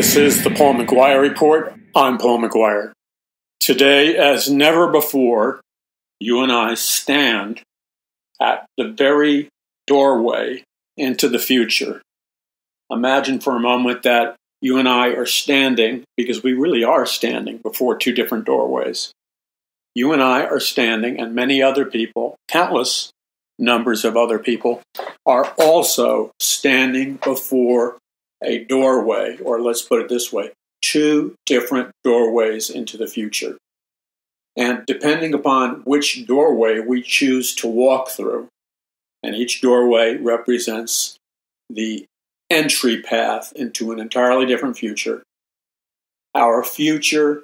This is the Paul McGuire Report. I'm Paul McGuire. Today, as never before, you and I stand at the very doorway into the future. Imagine for a moment that you and I are standing, because we really are standing before two different doorways. You and I are standing, and many other people, countless numbers of other people, are also standing before a doorway, or let's put it this way, two different doorways into the future. And depending upon which doorway we choose to walk through, and each doorway represents the entry path into an entirely different future, our future,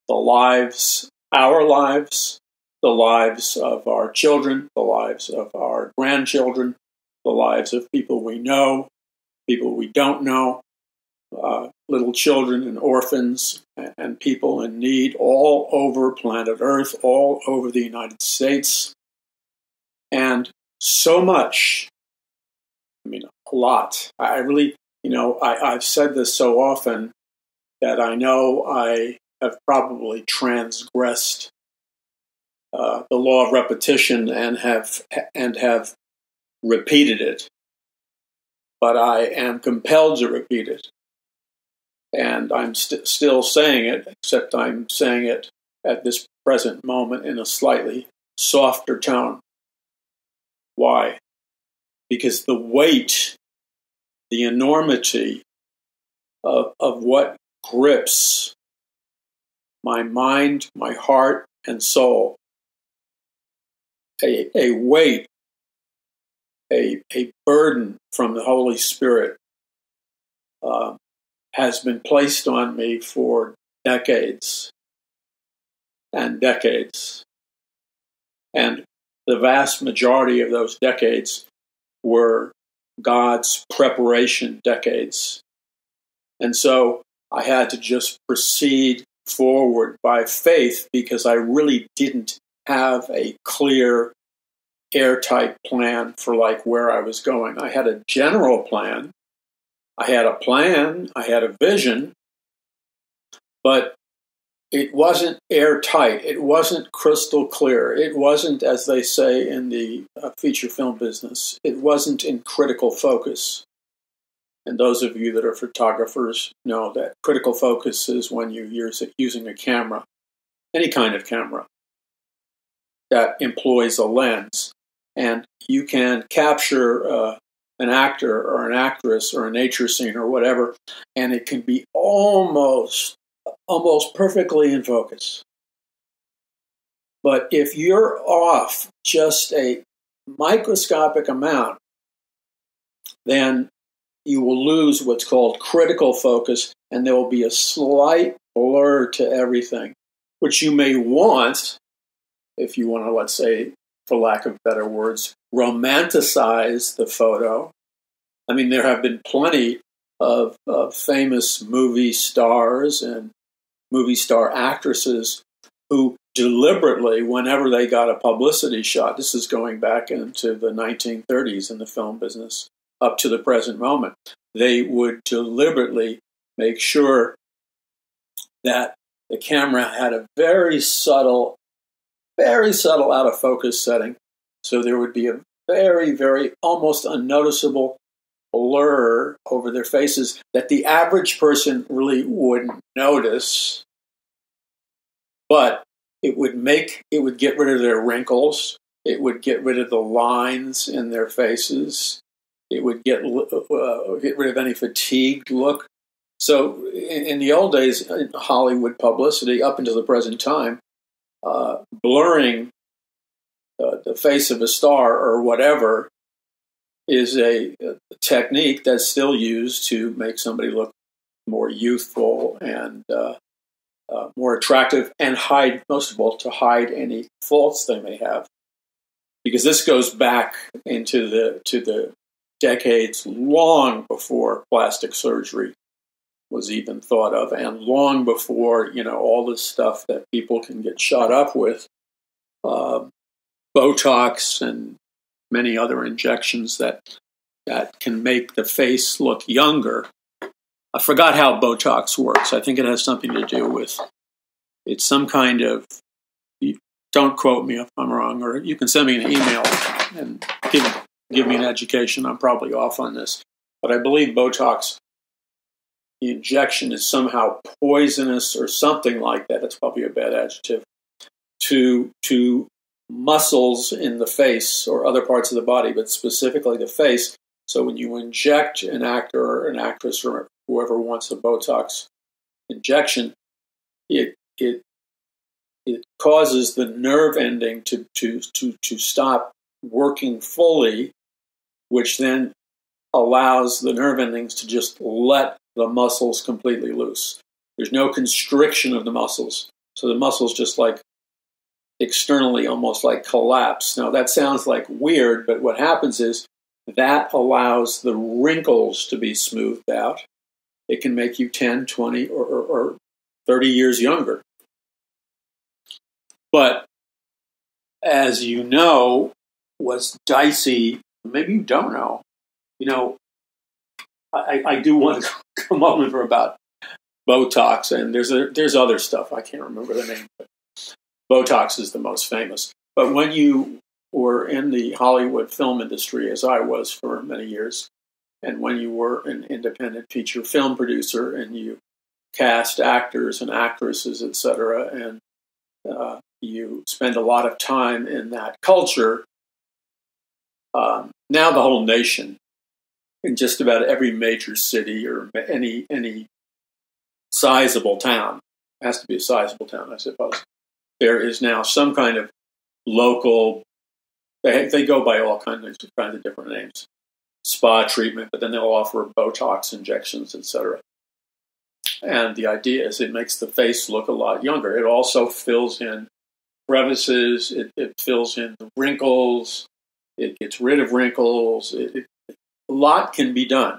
the lives, our lives, the lives of our children, the lives of our grandchildren, the lives of people we know, people we don't know, little children and orphans and people in need all over planet Earth, all over the United States. And so much, a lot. I really, I've said this so often that I know I have probably transgressed the law of repetition and have repeated it. But I am compelled to repeat it. And I'm still saying it, except I'm saying it at this present moment in a slightly softer tone. Why? Because the weight, the enormity of what grips my mind, my heart, and soul, a weight, a burden from the Holy Spirit has been placed on me for decades and decades. And the vast majority of those decades were God's preparation decades. And so I had to just proceed forward by faith because I really didn't have a clear, airtight plan for where I was going. I had a general plan. I had a plan. I had a vision. But it wasn't airtight. It wasn't crystal clear. It wasn't, as they say in the feature film business, it wasn't in critical focus. And those of you that are photographers know that critical focus is when you're using a camera, any kind of camera, that employs a lens. And you can capture an actor or an actress or a nature scene or whatever, and it can be almost perfectly in focus. But if you're off just a microscopic amount, then you will lose what's called critical focus, and there will be a slight blur to everything, which you may want, if you want to, let's say, for lack of better words, romanticize the photo. There have been plenty of famous movie stars and movie star actresses who deliberately, whenever they got a publicity shot, this is going back into the 1930s in the film business, up to the present moment, they would deliberately make sure that the camera had a very subtle out of focus setting. So there would be a very, very almost unnoticeable blur over their faces that the average person really wouldn't notice. But it would get rid of their wrinkles. It would get rid of the lines in their faces. It would get rid of any fatigued look. So in the old days, in Hollywood publicity, up until the present time, blurring the face of a star or whatever is a technique that's still used to make somebody look more youthful and more attractive, and hide, most of all, to hide any faults they may have. Because this goes back into the decades long before plastic surgery was even thought of, and long before all this stuff that people can get shot up with, Botox and many other injections that can make the face look younger. I forgot how Botox works. I think it has something to do with, it's some kind of, don't quote me if I'm wrong, or you can send me an email and give me an education. I'm probably off on this. But I believe Botox, the injection is somehow poisonous or something like that. It's probably a bad adjective. To muscles in the face or other parts of the body, but specifically the face. So when you inject an actor or an actress or whoever wants a Botox injection, it causes the nerve ending to stop working fully, which then allows the nerve endings to just let the muscles completely loose. There's no constriction of the muscles. So the muscles just like externally almost like collapse. Now that sounds like weird, but what happens is that allows the wrinkles to be smoothed out. It can make you 10, 20, or 30 years younger. But as you know, what's dicey, maybe you don't know, I do want to come on for about Botox, and there's other stuff. I can't remember the name, but Botox is the most famous. But when you were in the Hollywood film industry, as I was for many years, and when you were an independent feature film producer and you cast actors and actresses, etc., and you spend a lot of time in that culture, now the whole nation, in just about every major city or any sizable town, has to be a sizable town, I suppose, there is now some kind of local, they go by all kinds of different names, spa treatment, but then they'll offer Botox injections, etc. And the idea is it makes the face look a lot younger. It also fills in crevices, it fills in the wrinkles, it gets rid of wrinkles, a lot can be done.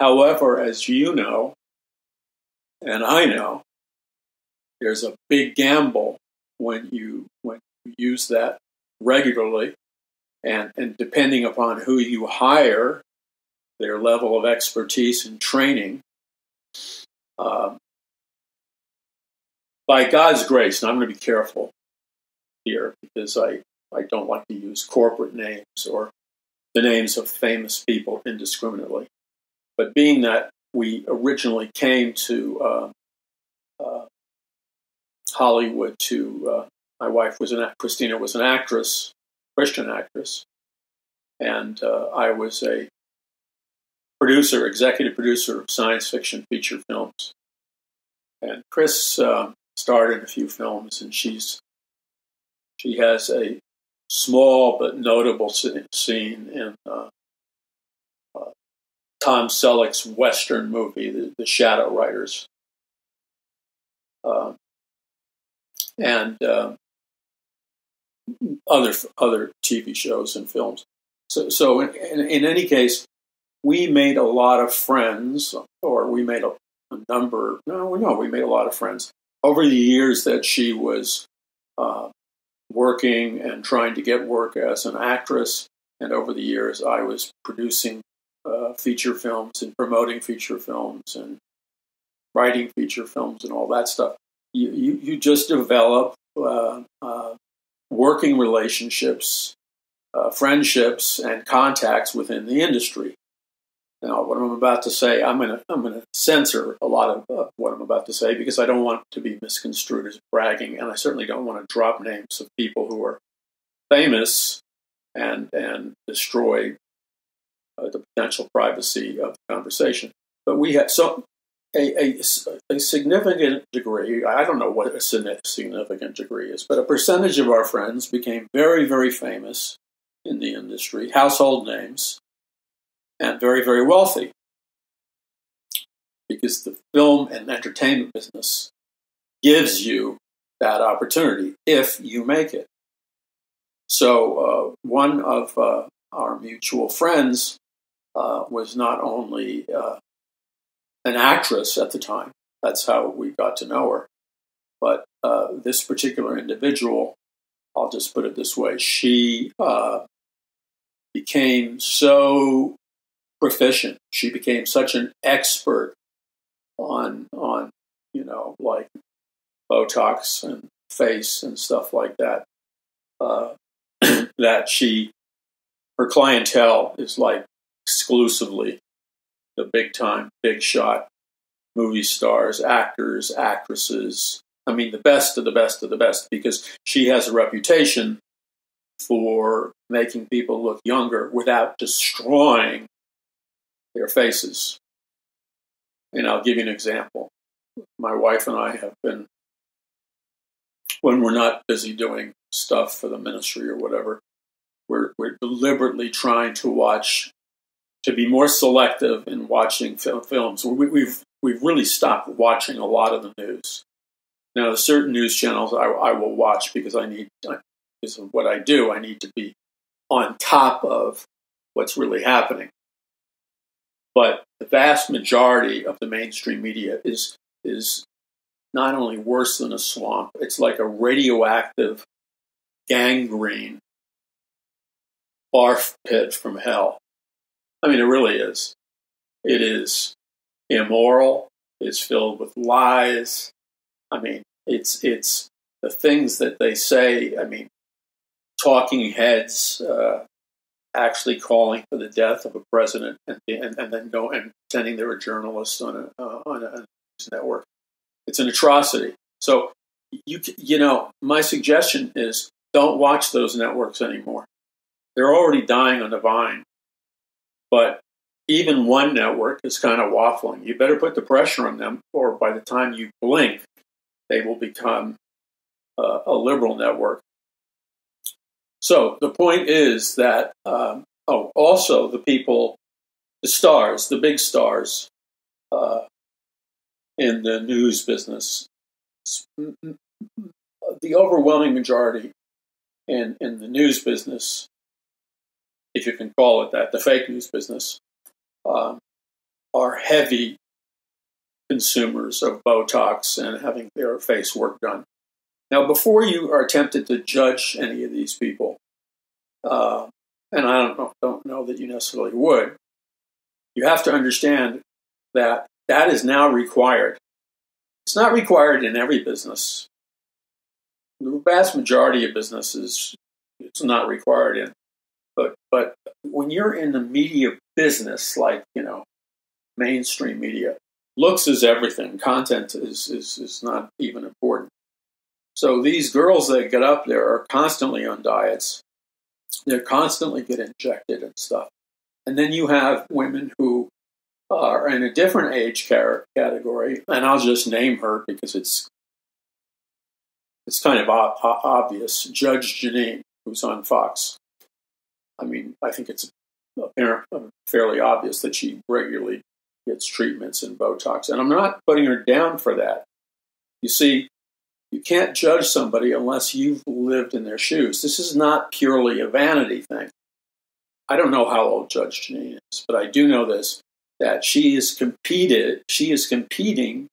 However, as you know, and I know, there's a big gamble when you use that regularly, and depending upon who you hire, their level of expertise and training, by God's grace, and I'm going to be careful here because I don't like to use corporate names or the names of famous people indiscriminately. But being that we originally came to Hollywood my wife Christina was an actress, Christian actress, and I was a executive producer of science fiction feature films. And Chris starred in a few films, and she has a small but notable scene in Tom Selleck's Western movie, The Shadow Riders, and other TV shows and films. So in any case, we made a lot of friends, or we made we made a lot of friends over the years that she was working and trying to get work as an actress, and over the years I was producing feature films and promoting feature films and writing feature films and all that stuff. You just develop working relationships, friendships, and contacts within the industry. Now, what I'm about to say, I'm going to censor a lot of what I'm about to say because I don't want to be misconstrued as bragging, and I certainly don't want to drop names of people who are famous and destroy the potential privacy of the conversation. But we have a significant degree. I don't know what a significant degree is, but a percentage of our friends became very, very famous in the industry, household names, and very, very wealthy, because the film and entertainment business gives you that opportunity if you make it. So one of our mutual friends was not only an actress at the time, that's how we got to know her, but this particular individual, I'll just put it this way, she became so proficient. She became such an expert on like Botox and face and stuff like that. That her clientele is like exclusively the big time, big shot movie stars, actors, actresses. I mean, the best of the best of the best, because she has a reputation for making people look younger without destroying their faces. And I'll give you an example. My wife and I have been, when we're not busy doing stuff for the ministry or whatever, we're deliberately trying to be more selective in watching films. We've really stopped watching a lot of the news. Now, there's certain news channels I will watch because because of what I do. I need to be on top of what's really happening. But the vast majority of the mainstream media is not only worse than a swamp, it's like a radioactive gangrene barf pit from hell. I mean, it really is. It is immoral. It's filled with lies. I mean, it's the things that they say. I mean, talking heads actually calling for the death of a president and then go and pretending they're a journalist on a news network. It's an atrocity. So my suggestion is don't watch those networks anymore. They're already dying on the vine. But even one network is kind of waffling. You better put the pressure on them, or by the time you blink, they will become a liberal network. So the point is that, also the people, the stars, the big stars in the news business, the overwhelming majority in the news business, if you can call it that, the fake news business, are heavy consumers of Botox and having their face work done. Now, before you are tempted to judge any of these people, and I don't know that you necessarily would, you have to understand that is now required. It's not required in every business. The vast majority of businesses, it's not required in. But when you're in the media business, like, mainstream media, looks is everything. Content is not even important. So these girls that get up there are constantly on diets. They're constantly get injected and stuff. And then you have women who are in a different age category, and I'll just name her because it's kind of obvious. Judge Jeanine, who's on Fox. I mean, I think it's fairly obvious that she regularly gets treatments and Botox. And I'm not putting her down for that. You see, you can't judge somebody unless you've lived in their shoes. This is not purely a vanity thing. I don't know how old Judge Jeanine is, but I do know this, that she is competing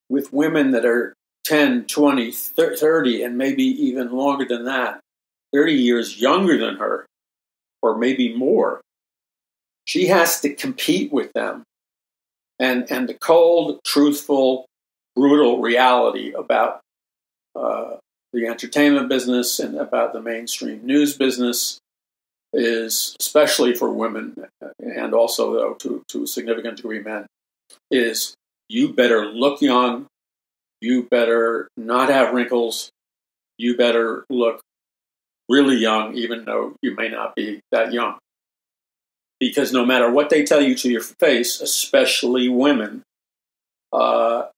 with women that are 10, 20, 30, and maybe even longer than that, 30 years younger than her, or maybe more. She has to compete with them. And the cold, truthful, brutal reality about the entertainment business and about the mainstream news business is, especially for women, and also, though, to a significant degree men, is you better look young, you better not have wrinkles, you better look really young, even though you may not be that young. Because no matter what they tell you to your face, especially women,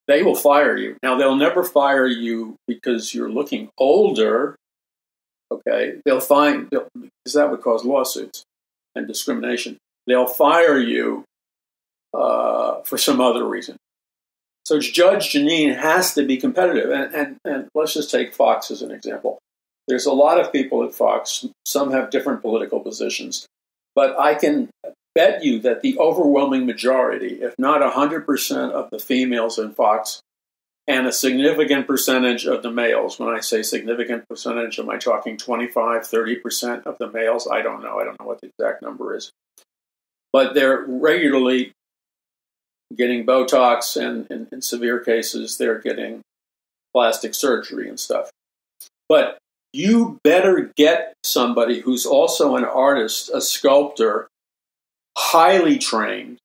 they will fire you. Now, they'll never fire you because you're looking older, okay? Because that would cause lawsuits and discrimination. They'll fire you for some other reason. So Judge Jeanine has to be competitive. And let's just take Fox as an example. There's a lot of people at Fox. Some have different political positions. But I can bet you that the overwhelming majority, if not 100% of the females in Fox, and a significant percentage of the males, when I say significant percentage, am I talking 25, 30% of the males? I don't know. I don't know what the exact number is. But they're regularly getting Botox, and in severe cases, they're getting plastic surgery and stuff. But you better get somebody who's also an artist, a sculptor, highly trained,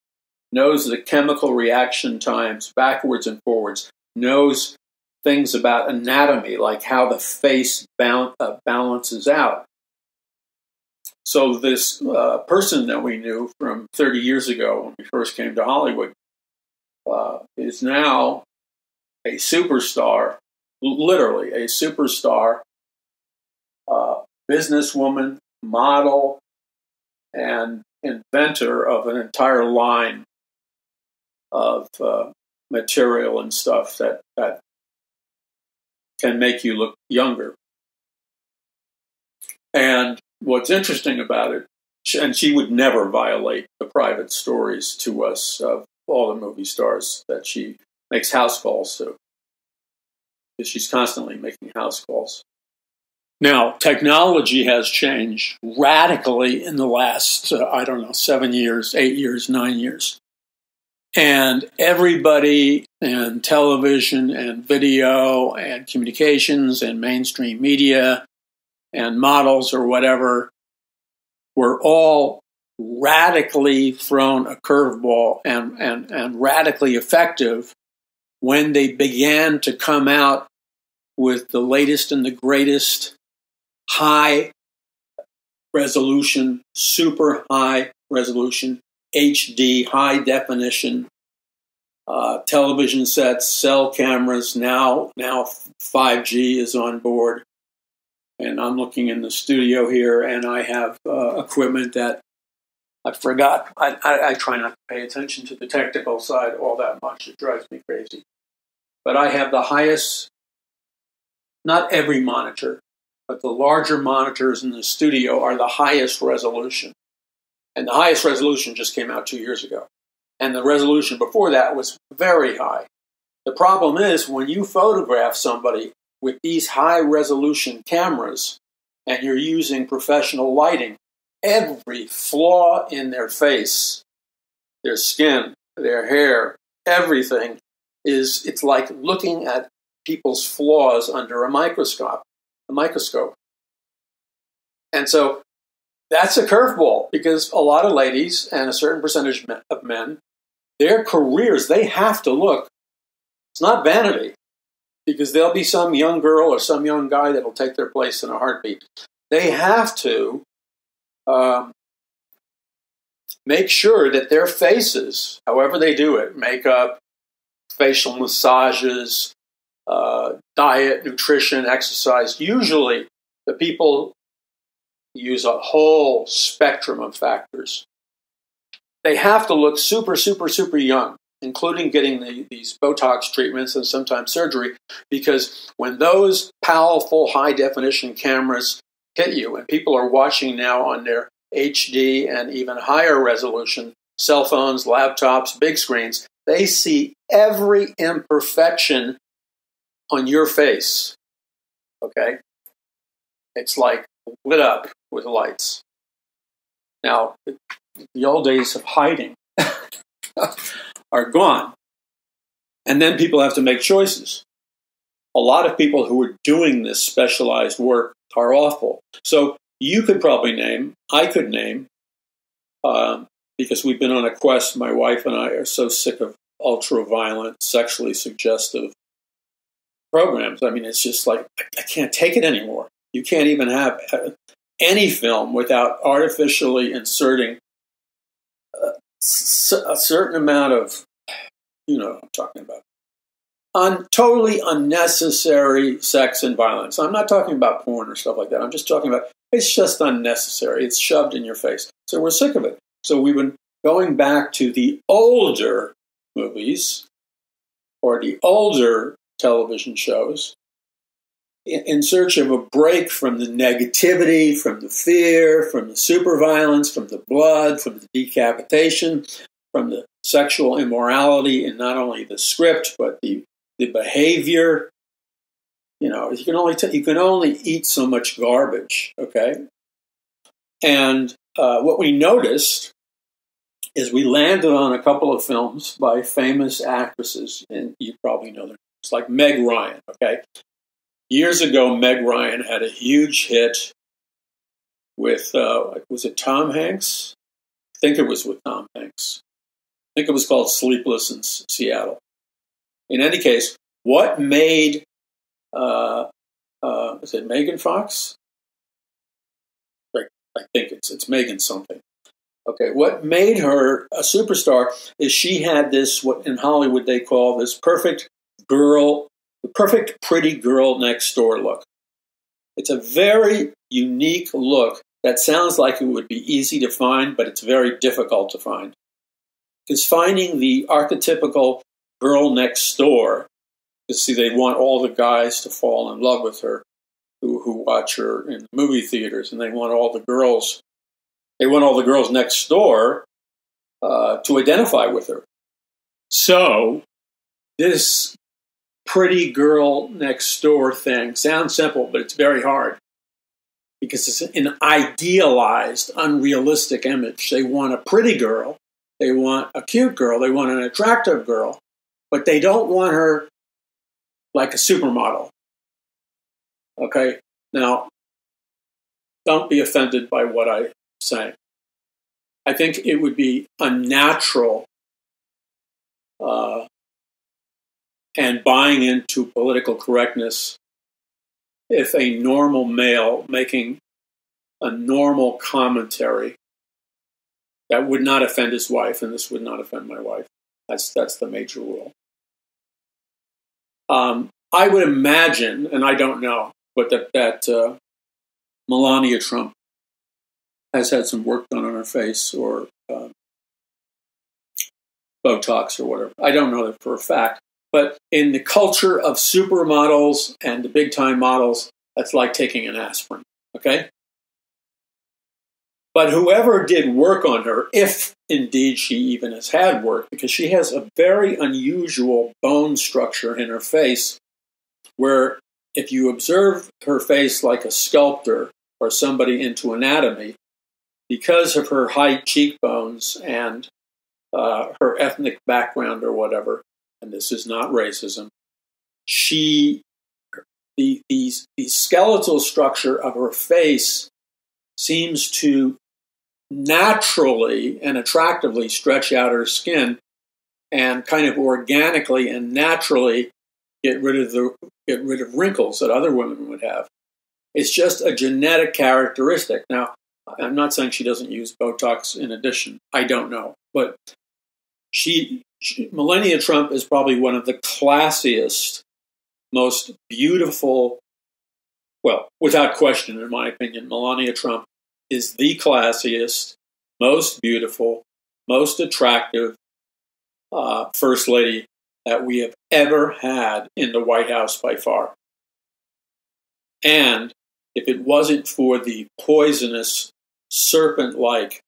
knows the chemical reaction times backwards and forwards, knows things about anatomy, like how the face balances out. So this person that we knew from 30 years ago when we first came to Hollywood is now a superstar, literally a superstar, businesswoman, model, and inventor of an entire line of material and stuff that can make you look younger. And what's interesting about it, and she would never violate the private stories to us of all the movie stars that she makes house calls to, because she's constantly making house calls. Now, technology has changed radically in the last, 7 years, 8 years, 9 years. And everybody in television and video and communications and mainstream media and models or whatever were all radically thrown a curveball and radically effective when they began to come out with the latest and the greatest high resolution, super high resolution, HD, high definition television sets, cell cameras. Now 5G is on board. And I'm looking in the studio here, and I have equipment that I forgot. I try not to pay attention to the technical side all that much. It drives me crazy. But I have the highest, not every monitor, but the larger monitors in the studio are the highest resolution. And the highest resolution just came out 2 years ago. And the resolution before that was very high. The problem is when you photograph somebody with these high-resolution cameras and you're using professional lighting, every flaw in their face, their skin, their hair, everything it's like looking at people's flaws under a microscope. And so that's a curveball, because a lot of ladies and a certain percentage of men, their careers, they have to look. It's not vanity, because there'll be some young girl or some young guy that'll take their place in a heartbeat. They have to make sure that their faces, however they do it, makeup, facial massages, diet, nutrition, exercise, usually the people use a whole spectrum of factors. They have to look super, super, super young, including getting these Botox treatments and sometimes surgery, because when those powerful high-definition cameras hit you, and people are watching now on their HD and even higher resolution cell phones, laptops, big screens, they see every imperfection on your face, okay? It's like lit up with lights. Now, the old days of hiding are gone. And then people have to make choices. A lot of people who are doing this specialized work are awful. So you could probably name, I could name, because we've been on a quest, my wife and I are so sick of ultra-violent, sexually suggestive programs. I mean, it's just like, I can't take it anymore. You can't even have any film without artificially inserting a certain amount of, you know what I'm talking about, totally unnecessary sex and violence. I'm not talking about porn or stuff like that. I'm just talking about, it's just unnecessary. It's shoved in your face. So we're sick of it. So we've been going back to the older movies or the older television shows in search of a break from the negativity, from the fear, from the super violence, from the blood, from the decapitation, from the sexual immorality in not only the script but the behavior. You know, you can only eat so much garbage, okay? And what we noticed is we landed on a couple of films by famous actresses, and you probably know them. It's like Meg Ryan, okay? Years ago, Meg Ryan had a huge hit with, was it Tom Hanks? I think it was with Tom Hanks. I think it was called Sleepless in Seattle. In any case, what made, is it Megan Fox? I think it's Megan something. Okay, what made her a superstar is she had this, what in Hollywood they call this perfect girl, the perfect pretty girl next door look. It's a very unique look that sounds like it would be easy to find, but it's very difficult to find. Because finding the archetypical girl next door, because see, they want all the guys to fall in love with her who watch her in the movie theaters, and they want all the girls next door to identify with her. So this pretty girl next door thing sounds simple, but it's very hard because it's an idealized, unrealistic image. They want a pretty girl, they want a cute girl, they want an attractive girl, but they don't want her like a supermodel. Okay, now don't be offended by what I'm saying. I think it would be unnatural and buying into political correctness if a normal male making a normal commentary that would not offend his wife, and this would not offend my wife. That's the major rule. I would imagine, and I don't know, but that Melania Trump has had some work done on her face or Botox or whatever. I don't know that for a fact. But in the culture of supermodels and the big-time models, that's like taking an aspirin, okay? But whoever did work on her, if indeed she even has had work, because she has a very unusual bone structure in her face, where if you observe her face like a sculptor or somebody into anatomy, because of her high cheekbones and her ethnic background or whatever, and this is not racism, the skeletal structure of her face seems to naturally and attractively stretch out her skin and kind of organically and naturally get rid of wrinkles that other women would have. It's just a genetic characteristic. Now, I'm not saying she doesn't use Botox in addition. I don't know. But Melania Trump is probably one of the classiest, most beautiful, well, without question, in my opinion, Melania Trump is the classiest, most beautiful, most attractive First Lady that we have ever had in the White House by far. And if it wasn't for the poisonous, serpent-like,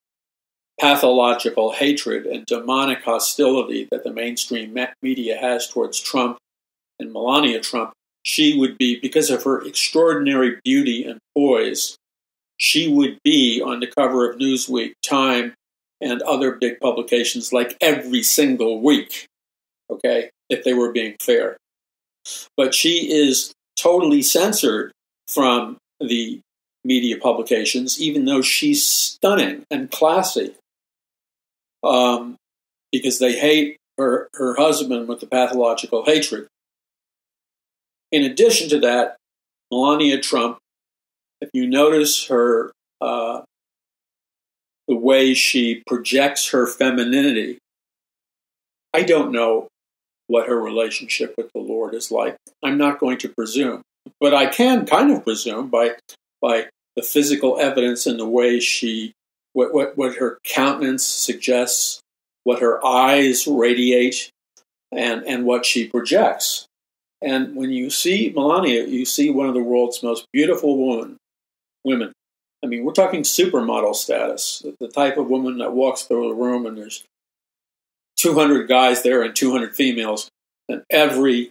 pathological hatred and demonic hostility that the mainstream media has towards Trump and Melania Trump, she would be, because of her extraordinary beauty and poise, she would be on the cover of Newsweek, Time, and other big publications like every single week, okay, if they were being fair. But she is totally censored from the media publications, even though she's stunning and classy, because they hate her husband with the pathological hatred. In addition to that, Melania Trump, if you notice her, the way she projects her femininity, I don't know what her relationship with the Lord is like. I'm not going to presume, but I can kind of presume by the physical evidence and the way what her countenance suggests, what her eyes radiate, and what she projects. And when you see Melania, you see one of the world's most beautiful women. I mean, we're talking supermodel status, the type of woman that walks through the room and there's 200 guys there and 200 females, and every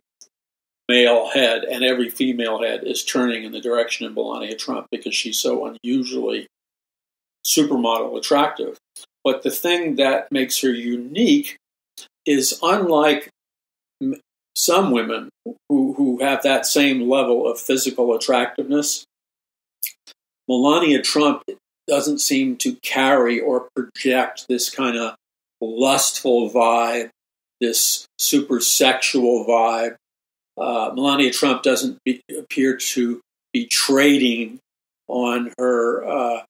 male head and every female head is turning in the direction of Melania Trump because she's so unusually supermodel attractive. But the thing that makes her unique is, unlike some women who have that same level of physical attractiveness, Melania Trump doesn't seem to carry or project this kind of lustful vibe, this super sexual vibe. Melania Trump doesn't appear to be trading on her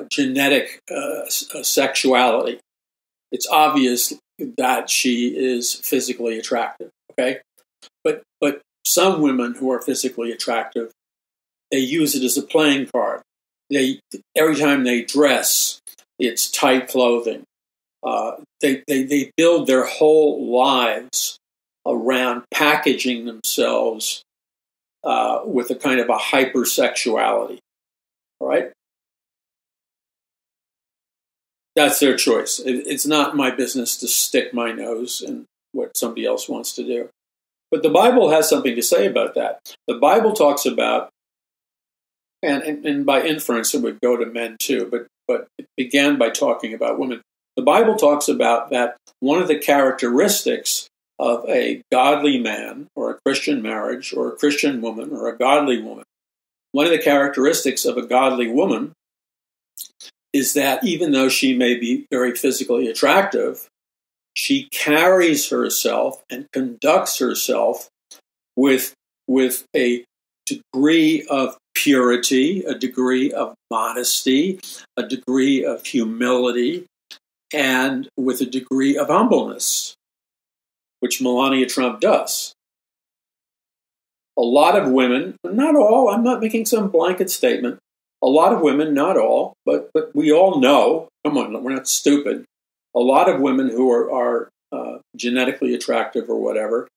genetic sexuality. It's obvious that she is physically attractive. Okay, but some women who are physically attractive, they use it as a playing card. Every time they dress, it's tight clothing. They build their whole lives around packaging themselves with a kind of a hypersexuality. All right? That's their choice. It's not my business to stick my nose in what somebody else wants to do. But the Bible has something to say about that. The Bible talks about, and by inference it would go to men too, but it began by talking about women. The Bible talks about that one of the characteristics of a godly man or a Christian marriage or a Christian woman or a godly woman, one of the characteristics of a godly woman is that even though she may be very physically attractive, she carries herself and conducts herself with a degree of purity, a degree of modesty, a degree of humility, and with a degree of humbleness, which Melania Trump does. A lot of women, not all, I'm not making some blanket statement, a lot of women, not all, but we all know, come on, we're not stupid, a lot of women who are genetically attractive or whatever,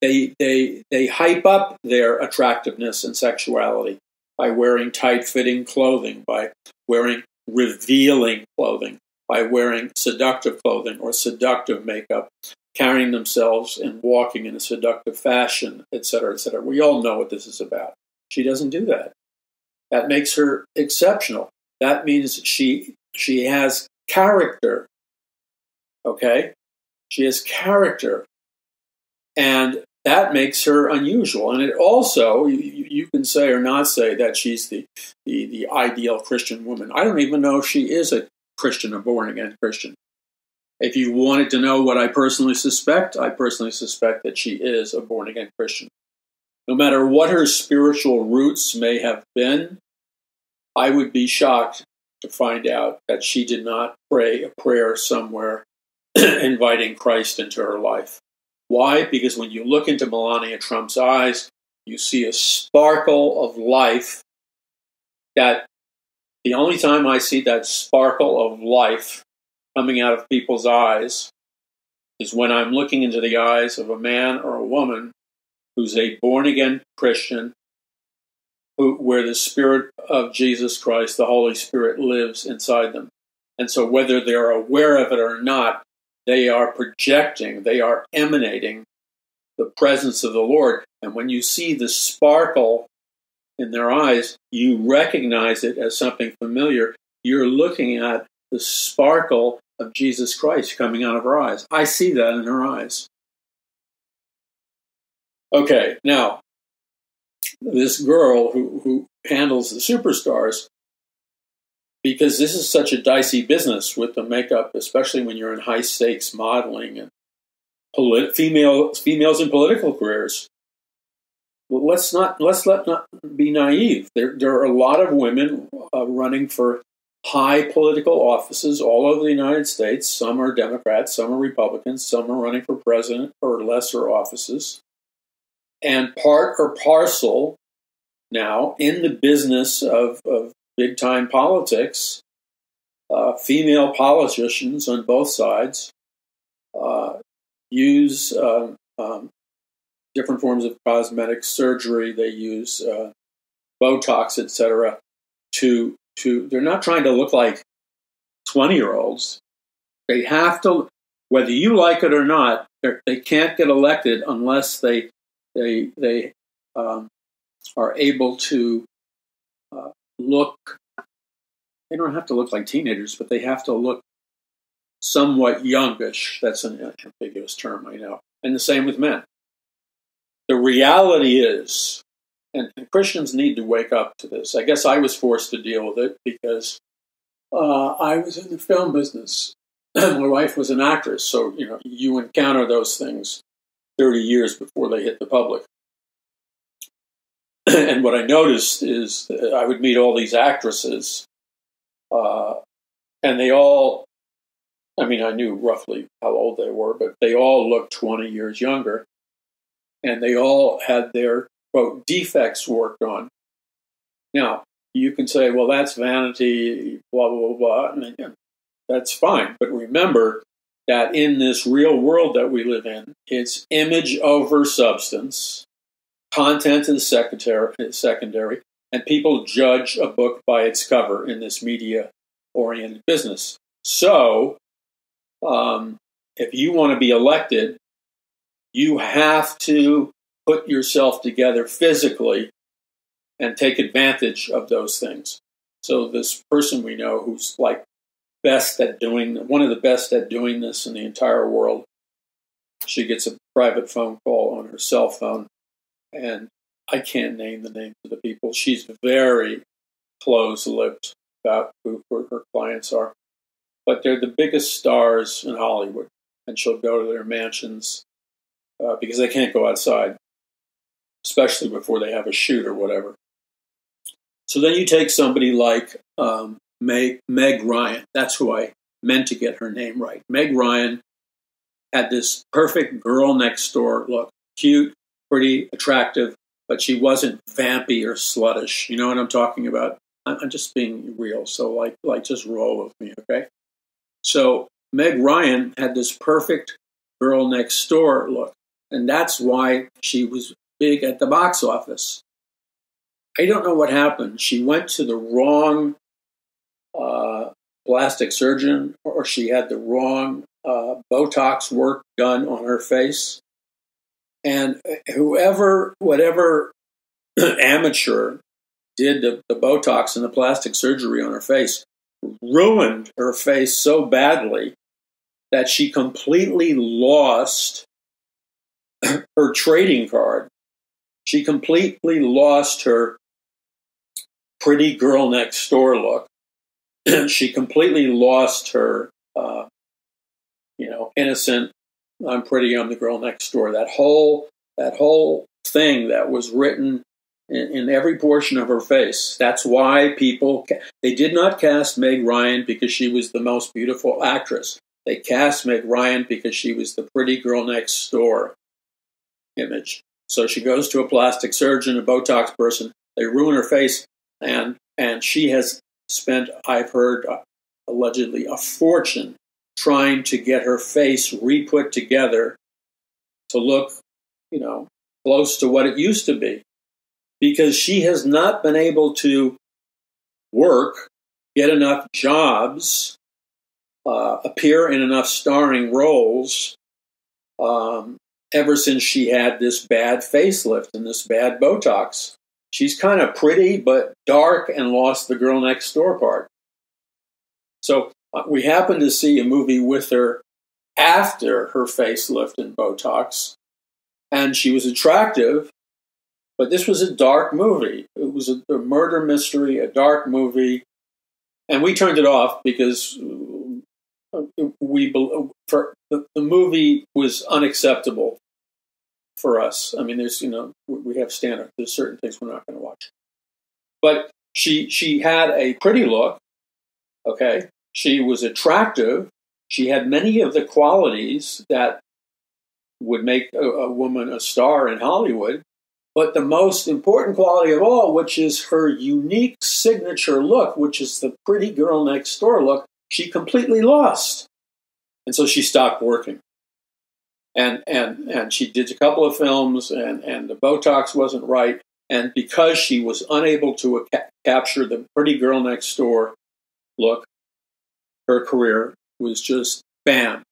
they hype up their attractiveness and sexuality by wearing tight-fitting clothing, by wearing revealing clothing, by wearing seductive clothing or seductive makeup, carrying themselves and walking in a seductive fashion, etc., etc. We all know what this is about. She doesn't do that. That makes her exceptional. That means she has character. Okay? She has character. And that makes her unusual. And it also, you can say or not say that she's the ideal Christian woman. I don't even know if she is a Christian, a born-again Christian. If you wanted to know what I personally suspect that she is a born-again Christian. No matter what her spiritual roots may have been, I would be shocked to find out that she did not pray a prayer somewhere inviting Christ into her life. Why? Because when you look into Melania Trump's eyes, you see a sparkle of life that the only time I see that sparkle of life coming out of people's eyes is when I'm looking into the eyes of a man or a woman who's a born-again Christian, where the Spirit of Jesus Christ, the Holy Spirit, lives inside them. And so whether they're aware of it or not, they are projecting, they are emanating the presence of the Lord. And when you see the sparkle in their eyes, you recognize it as something familiar. You're looking at the sparkle of Jesus Christ coming out of her eyes. I see that in her eyes. Okay, now, this girl who handles the superstars, because this is such a dicey business with the makeup, especially when you're in high-stakes modeling and females in political careers. Well, let's not be naive. There are a lot of women running for high political offices all over the United States. Some are Democrats, some are Republicans, some are running for president or lesser offices. And part or parcel now in the business of big-time politics, female politicians on both sides use different forms of cosmetic surgery. They use Botox, etc. They're not trying to look like 20-year-olds. They have to, whether you like it or not, they can't get elected unless they are able to look they don't have to look like teenagers, but they have to look somewhat youngish. That's an ambiguous term, I know. And the same with men. The reality is, and Christians need to wake up to this. I guess I was forced to deal with it because I was in the film business. My wife was an actress, so you encounter those things 30 years before they hit the public. And what I noticed is that I would meet all these actresses, and they all, I knew roughly how old they were, but they all looked 20 years younger, and they all had their, quote, defects worked on. Now, you can say, well, that's vanity, blah, blah, blah, and that's fine. But remember that in this real world that we live in, it's image over substance. Content is secondary, and people judge a book by its cover in this media-oriented business. So, if you want to be elected, you have to put yourself together physically and take advantage of those things. So this person we know who's like one of the best at doing this in the entire world, she gets a private phone call on her cell phone, and I can't name the names of the people. She's very close-lipped about who her clients are. But they're the biggest stars in Hollywood, and she'll go to their mansions because they can't go outside, especially before they have a shoot or whatever. So then you take somebody like Meg Ryan. That's who I meant to get her name right. Meg Ryan had this perfect girl next door look, cute, pretty, attractive, but she wasn't vampy or sluttish. You know what I'm talking about? I'm just being real, so like just roll with me, okay? So Meg Ryan had this perfect girl next door look, and that's why she was big at the box office. I don't know what happened. She went to the wrong plastic surgeon, or she had the wrong Botox work done on her face. And whatever amateur did the Botox and the plastic surgery on her face ruined her face so badly that she completely lost her trading card. She completely lost her pretty girl next door look. She completely lost her, innocent, I'm pretty, I'm the girl next door. That whole thing that was written in every portion of her face. That's why they did not cast Meg Ryan because she was the most beautiful actress. They cast Meg Ryan because she was the pretty girl next door image. So she goes to a plastic surgeon, a Botox person. They ruin her face, and she has spent, I've heard, allegedly a fortune trying to get her face re-put together to look, close to what it used to be. Because she has not been able to work, get enough jobs, appear in enough starring roles, ever since she had this bad facelift and this bad Botox. She's kind of pretty, but dark, and lost the girl next door part. So we happened to see a movie with her after her facelift and Botox, and she was attractive, but this was a dark movie. It was a murder mystery, a dark movie, and we turned it off because the movie was unacceptable for us. I mean, we have standards. There's certain things we're not going to watch. But she had a pretty look, okay? She was attractive. She had many of the qualities that would make a woman a star in Hollywood. But the most important quality of all, which is her unique signature look, which is the pretty girl next door look, she completely lost. And so she stopped working. And she did a couple of films, and the Botox wasn't right. And because she was unable to capture the pretty girl next door look, her career was just bam.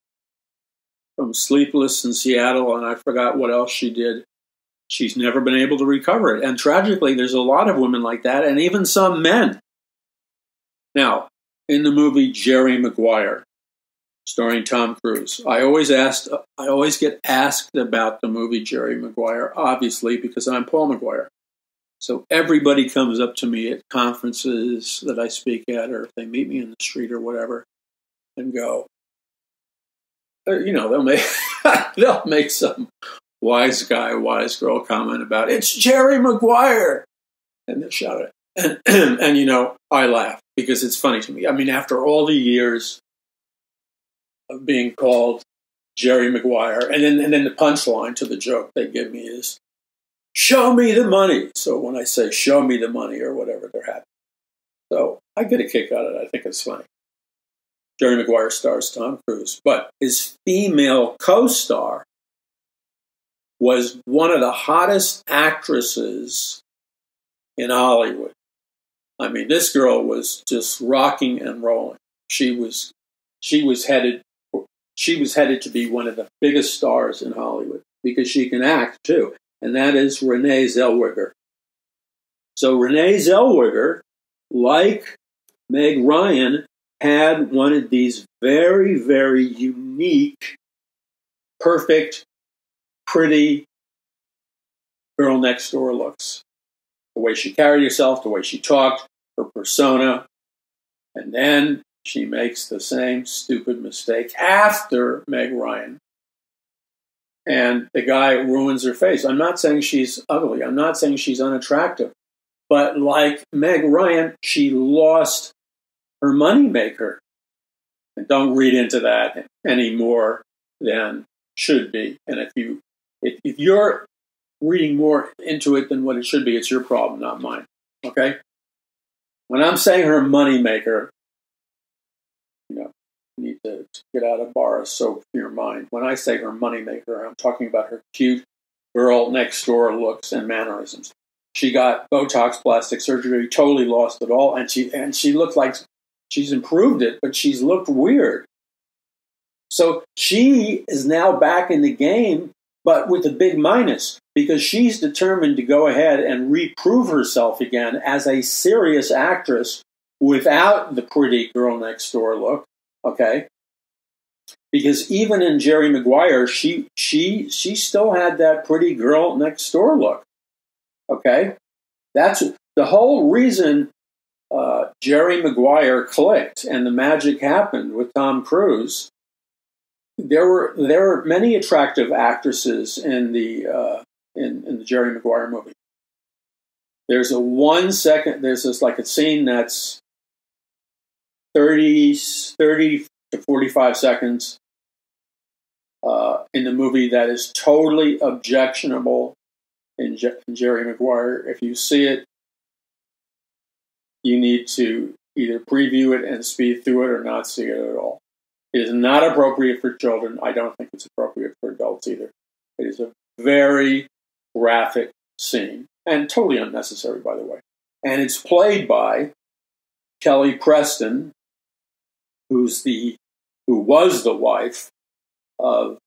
From Sleepless in Seattle, and I forgot what else she did. She's never been able to recover it. And tragically, there's a lot of women like that, and even some men. Now, in the movie Jerry Maguire, starring Tom Cruise. I always get asked about the movie Jerry Maguire, obviously, because I'm Paul McGuire. So everybody comes up to me at conferences that I speak at, or if they meet me in the street or whatever, and go, they'll make some wise guy, wise girl comment about, it's Jerry Maguire, and they'll shout it. And I laugh because it's funny to me. I mean, after all the years of being called Jerry Maguire, and then the punchline to the joke they give me is, show me the money. So when I say show me the money or whatever, they're happy. So I get a kick out of it. I think it's funny. Jerry Maguire stars Tom Cruise, but his female co-star was one of the hottest actresses in Hollywood. I mean, this girl was just rocking and rolling. She was headed to be one of the biggest stars in Hollywood because she can act too, and that is Renee Zellweger. So Renee Zellweger, like Meg Ryan, had one of these very, very unique, perfect, pretty girl next door looks. The way she carried herself, the way she talked, her persona. And then she makes the same stupid mistake after Meg Ryan. And the guy ruins her face. I'm not saying she's ugly. I'm not saying she's unattractive. But like Meg Ryan, she lost her moneymaker. And don't read into that any more than should be. And if you're reading more into it than what it should be, it's your problem, not mine. Okay? When I'm saying her moneymaker, you need to get out a bar of soap for your mind. When I say her moneymaker, I'm talking about her cute girl next door looks and mannerisms. She got Botox plastic surgery, totally lost it all, and she looked like she's improved it, but she's looked weird. So she is now back in the game, but with a big minus, because she's determined to go ahead and reprove herself again as a serious actress without the pretty girl next door look. Okay, because even in Jerry Maguire, she still had that pretty girl next door look. Okay, that's the whole reason Jerry Maguire clicked and the magic happened with Tom Cruise. There were many attractive actresses in the Jerry Maguire movie. There's this like a scene that's 30 to 45 seconds in the movie that is totally objectionable in Jerry Maguire. If you see it, you need to either preview it and speed through it or not see it at all. It is not appropriate for children. I don't think it's appropriate for adults either. It is a very graphic scene and totally unnecessary, by the way. And it's played by Kelly Preston, who was the wife of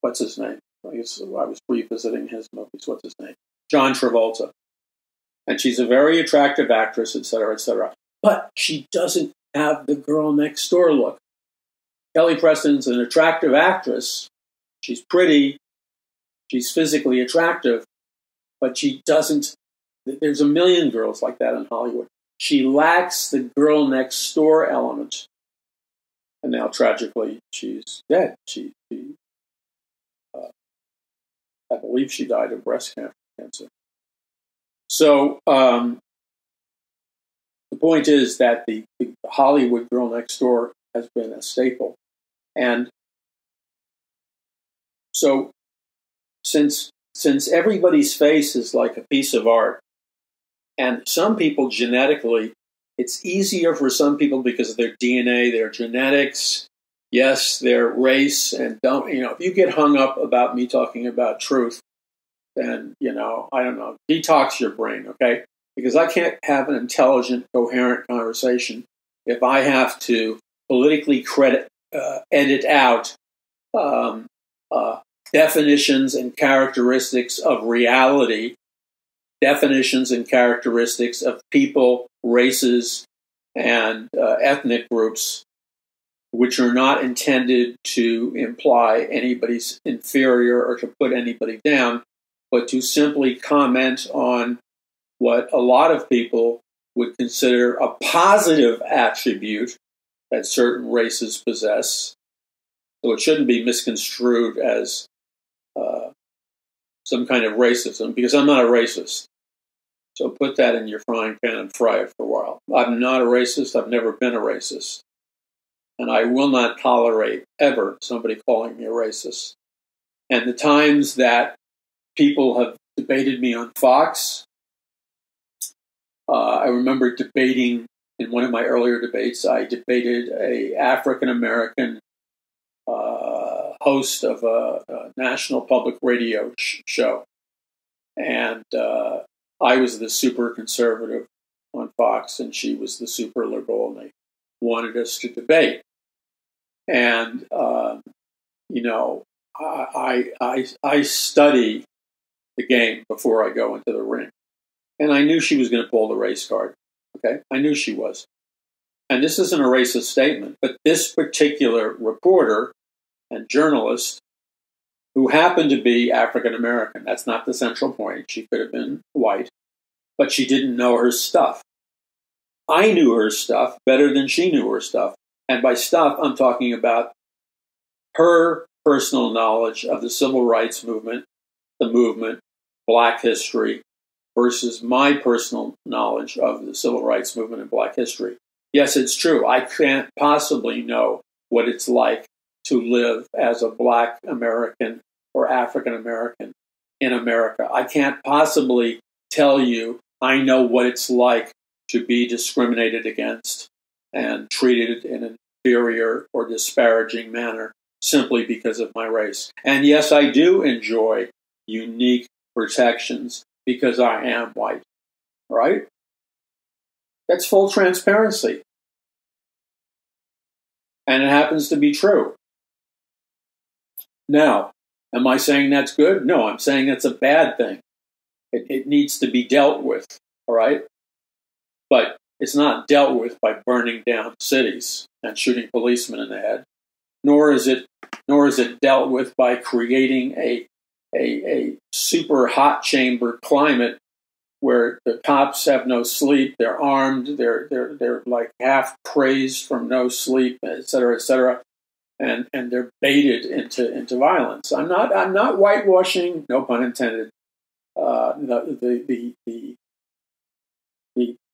what's his name? I was revisiting his movies. What's his name? John Travolta. And she's a very attractive actress, et cetera, et cetera. But she doesn't have the girl next door look. Kelly Preston's an attractive actress. She's pretty. She's physically attractive. But she doesn't. There's a million girls like that in Hollywood. She lacks the girl next door element. And now, tragically, she's dead. I believe she died of breast cancer. So the point is that the Hollywood girl next door has been a staple. And so since everybody's face is like a piece of art, and some people genetically, it's easier for some people because of their DNA, their genetics, yes, their race, and if you get hung up about me talking about truth, then, I don't know, detox your brain, okay? Because I can't have an intelligent, coherent conversation if I have to politically edit out definitions and characteristics of reality, definitions and characteristics of people, races, and ethnic groups, which are not intended to imply anybody's inferior or to put anybody down, but to simply comment on what a lot of people would consider a positive attribute that certain races possess. So it shouldn't be misconstrued as some kind of racism, because I'm not a racist. So put that in your frying pan and fry it for a while. I'm not a racist. I've never been a racist. And I will not tolerate ever somebody calling me a racist. And the times that people have debated me on Fox, I remember debating, in one of my earlier debates, I debated a African-American host of a national public radio show. And I was the super conservative on Fox, and she was the super liberal, and they wanted us to debate. And, I study the game before I go into the ring. And I knew she was going to pull the race card. Okay? I knew she was. And this isn't a racist statement, but this particular reporter and journalist, who happened to be African American, that's not the central point. She could have been white, but she didn't know her stuff. I knew her stuff better than she knew her stuff. And by stuff, I'm talking about her personal knowledge of the civil rights movement, Black history, versus my personal knowledge of the civil rights movement and Black history. Yes, it's true. I can't possibly know what it's like to live as a Black American or African American in America. I can't possibly tell you I know what it's like to be discriminated against and treated in an inferior or disparaging manner simply because of my race. And yes, I do enjoy unique protections because I am white, right? That's full transparency. And it happens to be true. Now, am I saying that's good? No, I'm saying that's a bad thing. It needs to be dealt with, all right? But it's not dealt with by burning down cities and shooting policemen in the head, nor is it dealt with by creating a super hot chamber climate where the cops have no sleep, they're armed, they're like half crazed from no sleep, et cetera, and they're baited into violence. I'm not whitewashing, no pun intended, the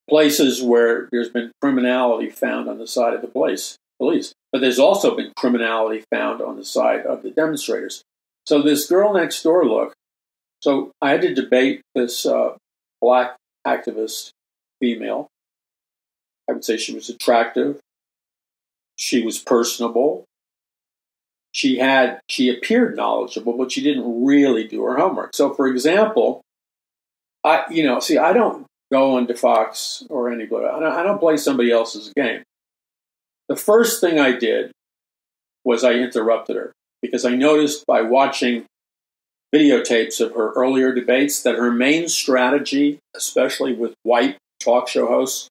places where there's been criminality found on the side of the police, but there's also been criminality found on the side of the demonstrators. So this girl next door look. So I had to debate this Black activist female. I would say she was attractive. She was personable. She appeared knowledgeable, but she didn't really do her homework. So, for example, I don't go into Fox or anybody. I don't play somebody else's game. The first thing I did was I interrupted her because I noticed by watching videotapes of her earlier debates that her main strategy, especially with white talk show hosts,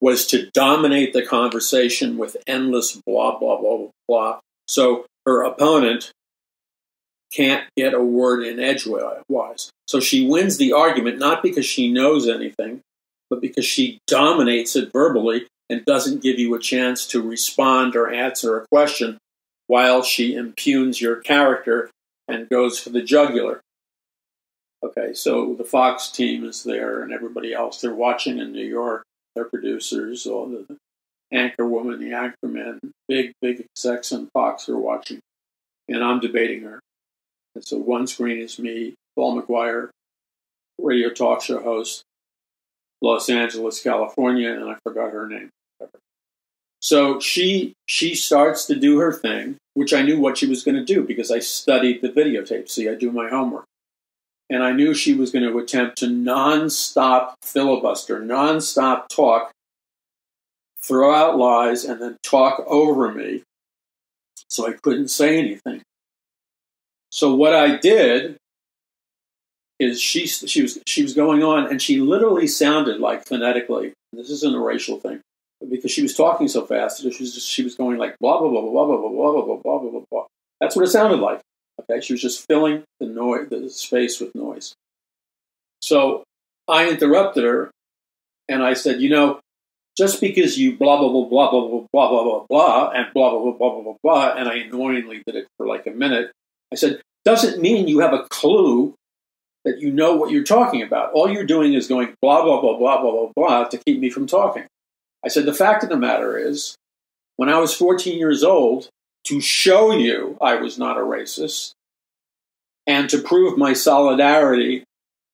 was to dominate the conversation with endless blah, blah, blah, blah. So her opponent can't get a word in edgewise. So she wins the argument not because she knows anything, but because she dominates it verbally and doesn't give you a chance to respond or answer a question while she impugns your character and goes for the jugular. Okay, so the Fox team is there and everybody else. They're watching in New York. Their producers, all the anchor woman, the anchor man, big execs on Fox are watching. And I'm debating her. And so one screen is me, Paul McGuire, radio talk show host, Los Angeles, California, and I forgot her name. So she starts to do her thing, which I knew what she was going to do because I studied the videotape. See, I do my homework. And I knew she was going to attempt to nonstop filibuster, nonstop talk, throw out lies, and then talk over me. So I couldn't say anything. So what I did is she was going on, and she literally sounded like phonetically This isn't a racial thing, but because she was talking so fast, she was going like blah blah blah blah blah blah blah blah blah blah blah blah blah. That's what it sounded like. Okay, she was just filling the space with noise. So I interrupted her, and I said, just because you blah blah blah blah blah blah blah blah blah blah and blah blah blah blah blah blah, and I annoyingly did it for like a minute. I said, doesn't mean you have a clue that you know what you're talking about. All you're doing is going blah blah blah blah blah blah blah to keep me from talking. I said, the fact of the matter is, when I was 14 years old, to show you I was not a racist, and to prove my solidarity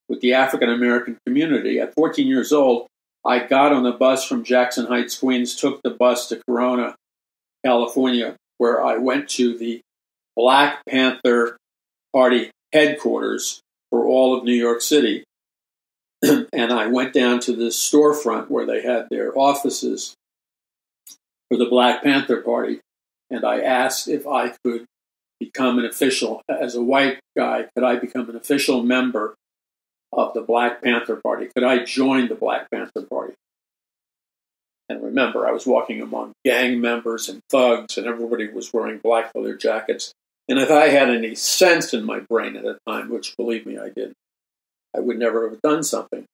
with the African American community, at 14 years old, I got on the bus from Jackson Heights, Queens, took the bus to Corona, California, where I went to the Black Panther Party headquarters for all of New York City. And I went down to this storefront where they had their offices for the Black Panther Party. And I asked if I could become an official, as a white guy, could I become an official member of the Black Panther Party? Could I join the Black Panther Party? And remember, I was walking among gang members and thugs, and everybody was wearing black leather jackets. And if I had any sense in my brain at the time, which believe me, I didn't, I would never have done something.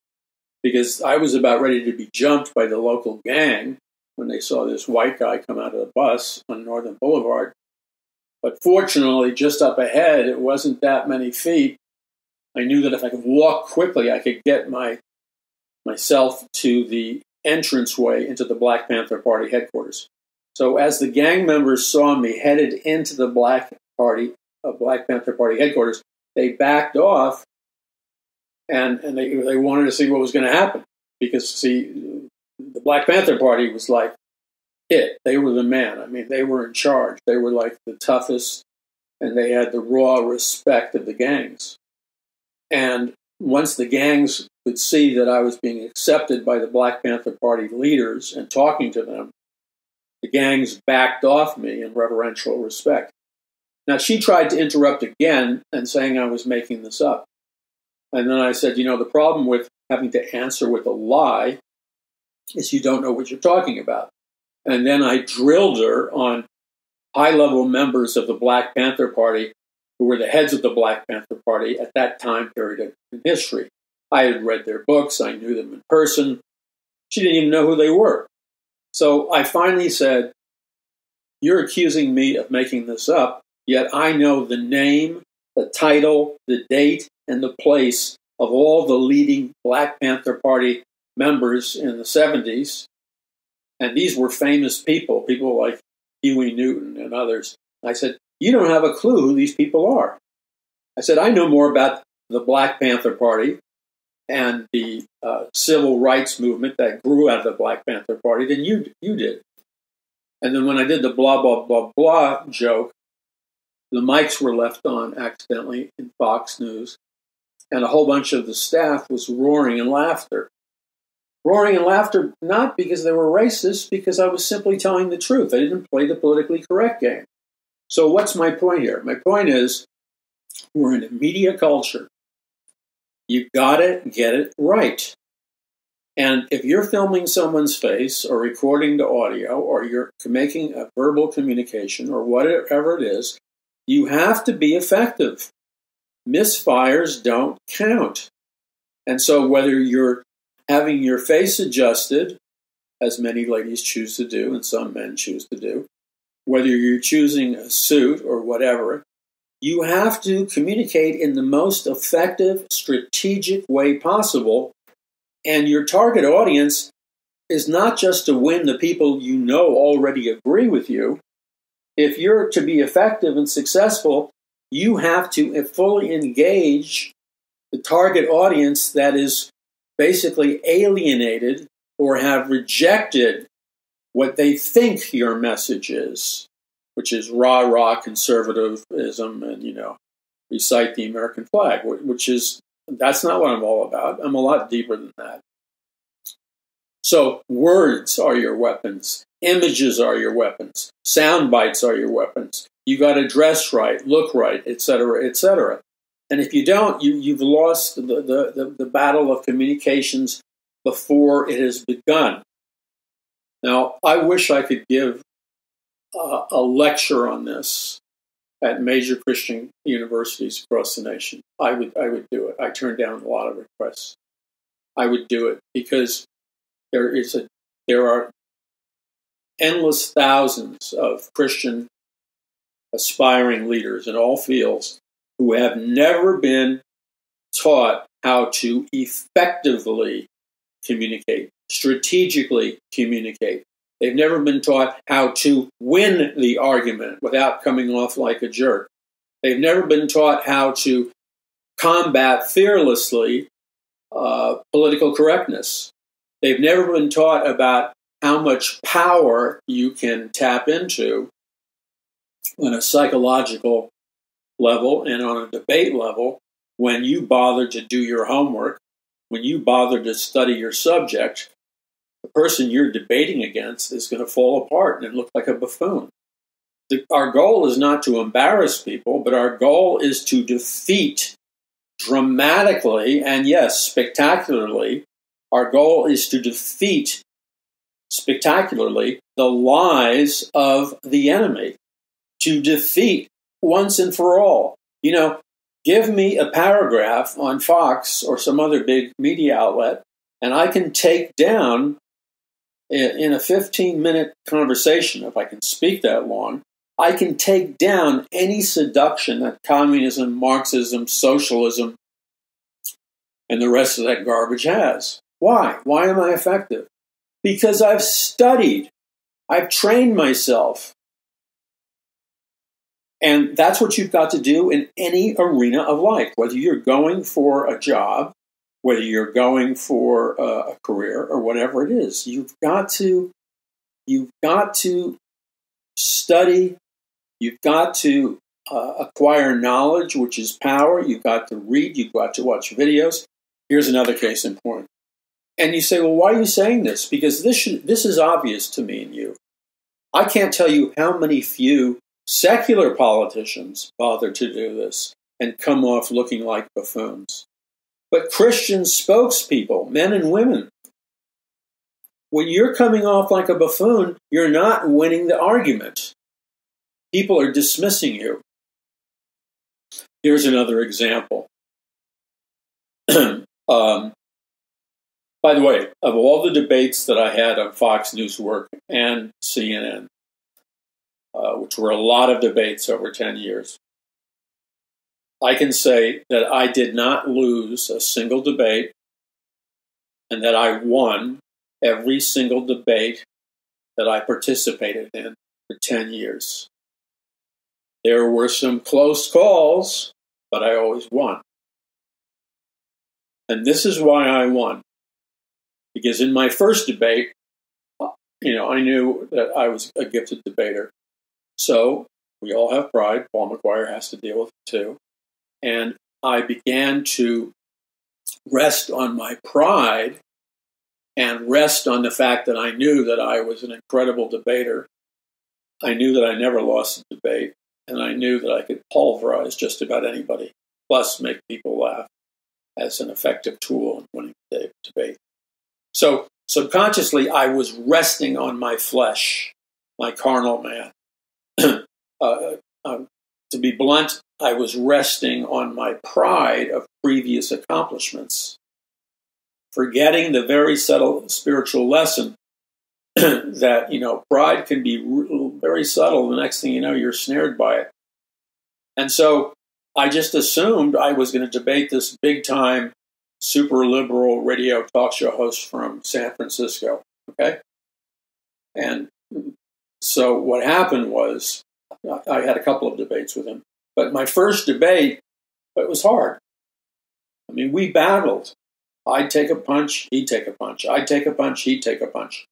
Because I was about ready to be jumped by the local gang when they saw this white guy come out of the bus on Northern Boulevard. But fortunately, just up ahead, it wasn't that many feet. I knew that if I could walk quickly, I could get myself to the entranceway into the Black Panther Party headquarters. So as the gang members saw me headed into the Black Panther Party headquarters, they backed off, and they wanted to see what was going to happen. Because, see, the Black Panther Party was like it. They were the man. I mean, they were in charge. They were like the toughest, and they had the raw respect of the gangs. And once the gangs could see that I was being accepted by the Black Panther Party leaders and talking to them, the gangs backed off me in reverential respect. Now, she tried to interrupt again and saying I was making this up. And then I said, the problem with having to answer with a lie is you don't know what you're talking about. And then I drilled her on high-level members of the Black Panther Party who were the heads of the Black Panther Party at that time period in history. I had read their books. I knew them in person. She didn't even know who they were. So I finally said, you're accusing me of making this up, yet I know the name, the title, the date, and the place of all the leading Black Panther Party members in the 70s. And these were famous people like Huey Newton and others. I said, you don't have a clue who these people are. I said, I know more about the Black Panther Party and the civil rights movement that grew out of the Black Panther Party than you did. And then when I did the blah, blah, blah, blah joke, the mics were left on accidentally in Fox News, and a whole bunch of the staff was roaring in laughter. Roaring in laughter, not because they were racist, because I was simply telling the truth. I didn't play the politically correct game. So what's my point here? My point is, we're in a media culture. You gotta get it right. And if you're filming someone's face or recording the audio or you're making a verbal communication or whatever it is, you have to be effective. Misfires don't count. And so whether you're having your face adjusted, as many ladies choose to do and some men choose to do, whether you're choosing a suit or whatever, you have to communicate in the most effective, strategic way possible. And your target audience is not just to win the people you know already agree with you. If you're to be effective and successful, you have to fully engage the target audience that is basically alienated or have rejected what they think your message is, which is rah-rah conservatism and, recite the American flag, that's not what I'm all about. I'm a lot deeper than that. So words are your weapons. Images are your weapons. Sound bites are your weapons. You got to dress right, look right, etc., etc. And if you don't, you've lost the battle of communications before it has begun. Now, I wish I could give a lecture on this at major Christian universities across the nation. I would do it. I turned down a lot of requests. I would do it because there are endless thousands of Christian aspiring leaders in all fields who have never been taught how to effectively communicate, strategically communicate. They've never been taught how to win the argument without coming off like a jerk. They've never been taught how to combat fearlessly political correctness. They've never been taught about how much power you can tap into on a psychological level and on a debate level when you bother to do your homework, when you bother to study your subject. The person you're debating against is going to fall apart and look like a buffoon. Our goal is not to embarrass people, but our goal is to defeat dramatically and, yes, spectacularly. Our goal is to defeat spectacularly the lies of the enemy, to defeat once and for all. You know, give me a paragraph on Fox or some other big media outlet, and I can take down, in a 15-minute conversation, if I can speak that long, I can take down any seduction that communism, Marxism, socialism, and the rest of that garbage has. Why? Why am I effective? Because I've studied. I've trained myself. And that's what you've got to do in any arena of life, whether you're going for a job, whether you're going for a career or whatever it is. You've got to study. You've got to acquire knowledge, which is power. You've got to read. You've got to watch videos. Here's another case in point. And you say, well, why are you saying this? Because this is obvious to me and you. I can't tell you how many few secular politicians bother to do this and come off looking like buffoons. But Christian spokespeople, men and women, when you're coming off like a buffoon, you're not winning the argument. People are dismissing you. Here's another example. By the way, of all the debates that I had on Fox News Work and CNN, which were a lot of debates over 10 years, I can say that I did not lose a single debate and that I won every single debate that I participated in for 10 years. There were some close calls, but I always won. And this is why I won. Because in my first debate, I knew that I was a gifted debater. So we all have pride. Paul McGuire has to deal with it too. And I began to rest on my pride and rest on the fact that I knew that I was an incredible debater. I knew that I never lost a debate, and I knew that I could pulverize just about anybody, plus make people laugh as an effective tool in winning the debate. So subconsciously, I was resting on my flesh, my carnal man. To be blunt, I was resting on my pride of previous accomplishments, forgetting the very subtle spiritual lesson that, pride can be very subtle. The next thing you know, you're snared by it. And so I just assumed I was going to debate this big-time, super liberal radio talk show host from San Francisco, okay? And so what happened was I had a couple of debates with him. But my first debate, it was hard. I mean, we battled. I'd take a punch, he'd take a punch. I'd take a punch, he'd take a punch.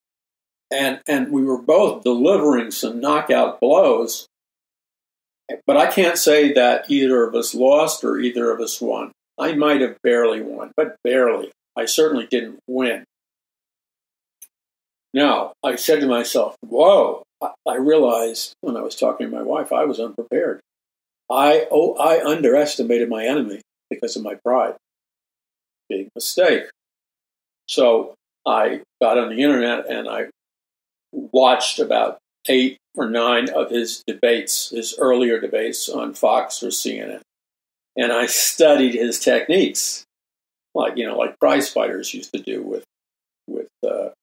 And we were both delivering some knockout blows. But I can't say that either of us lost or either of us won. I might have barely won, but barely. I certainly didn't win. Now, I said to myself, whoa, I realized when I was talking to my wife, I was unprepared. I underestimated my enemy because of my pride. Big mistake. So I got on the internet and I watched about 8 or 9 of his debates, his earlier debates on Fox or CNN. And I studied his techniques, like prize fighters used to do with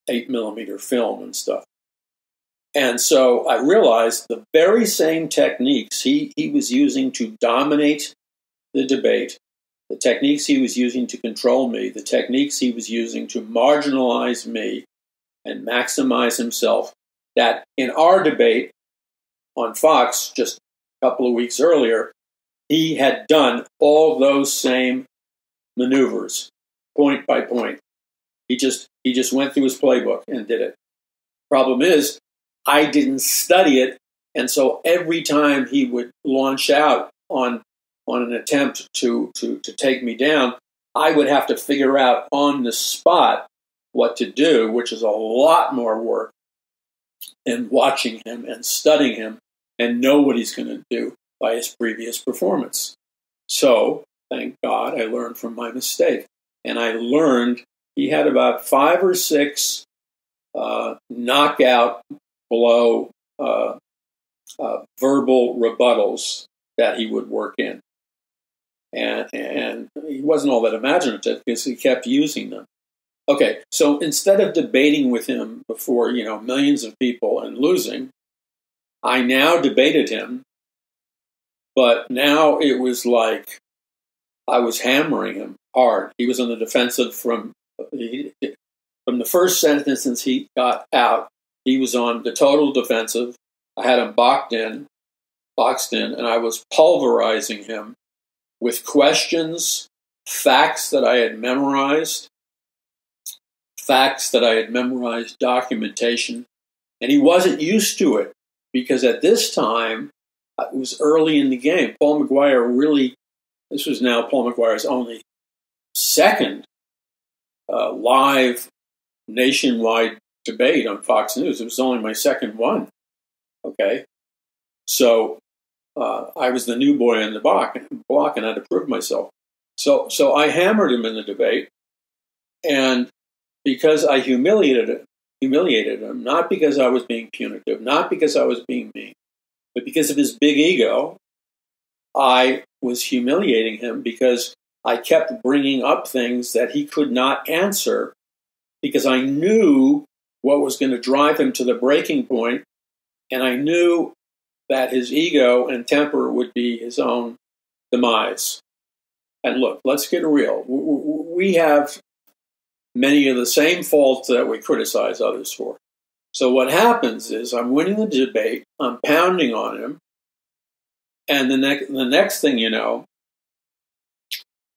8mm film and stuff. And so I realized the very same techniques he was using to dominate the debate, the techniques he was using to control me, the techniques he was using to marginalize me and maximize himself, that in our debate on Fox just a couple of weeks earlier, he had done all those same maneuvers, point by point. He just went through his playbook and did it. Problem is, I didn't study it, and so every time he would launch out on an attempt to take me down, I would have to figure out on the spot what to do, which is a lot more work than watching him and studying him and know what he's going to do by his previous performance. So, thank God, I learned from my mistake. And I learned he had about 5 or 6 knockout blow verbal rebuttals that he would work in. And he wasn't all that imaginative because he kept using them. Okay, so instead of debating with him before, millions of people and losing, I now debated him, but now it was like I was hammering him hard. He was on the defensive from the first sentence since he got out. He was on the total defensive. I had him boxed in, and I was pulverizing him with questions, facts that I had memorized, documentation, and he wasn't used to it because at this time, it was early in the game. Paul McGuire this was now Paul McGuire's only second live nationwide debate on Fox News. It was only my second one. Okay. So I was the new boy on the block and I had to prove myself. So I hammered him in the debate, and because I humiliated him, not because I was being punitive, not because I was being mean, but because of his big ego, I was humiliating him because I kept bringing up things that he could not answer because I knew what was going to drive him to the breaking point, and I knew that his ego and temper would be his own demise. And look, let's get real. We have many of the same faults that we criticize others for. So what happens is I'm winning the debate, I'm pounding on him, and the next thing you know,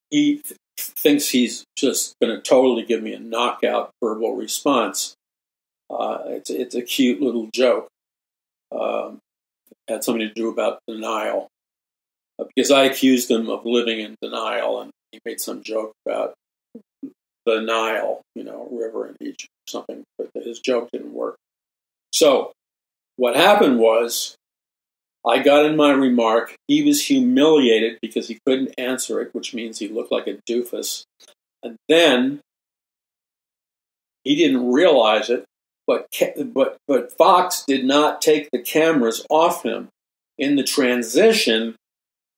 he thinks he's just going to totally give me a knockout verbal response. It's a cute little joke. Had something to do about denial. Because I accused him of living in denial, and he made some joke about the Nile, river in Egypt or something, but his joke didn't work. So what happened was I got in my remark. He was humiliated because he couldn't answer it, which means he looked like a doofus. And then he didn't realize it, but Fox did not take the cameras off him. In the transition,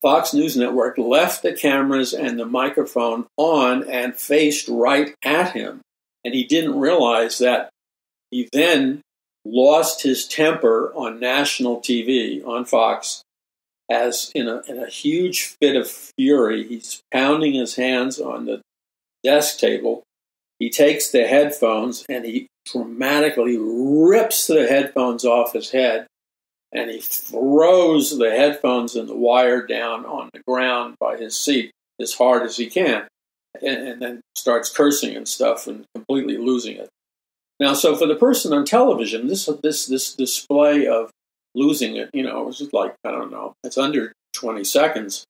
Fox News Network left the cameras and the microphone on and faced right at him. And he didn't realize that he then lost his temper on national TV, on Fox, as in a huge fit of fury. He's pounding his hands on the desk table. He takes the headphones and he dramatically rips the headphones off his head, and he throws the headphones and the wire down on the ground by his seat as hard as he can, and then starts cursing and stuff and completely losing it. Now, so for the person on television, this display of losing it, it was just like, I don't know, it's under 20 seconds.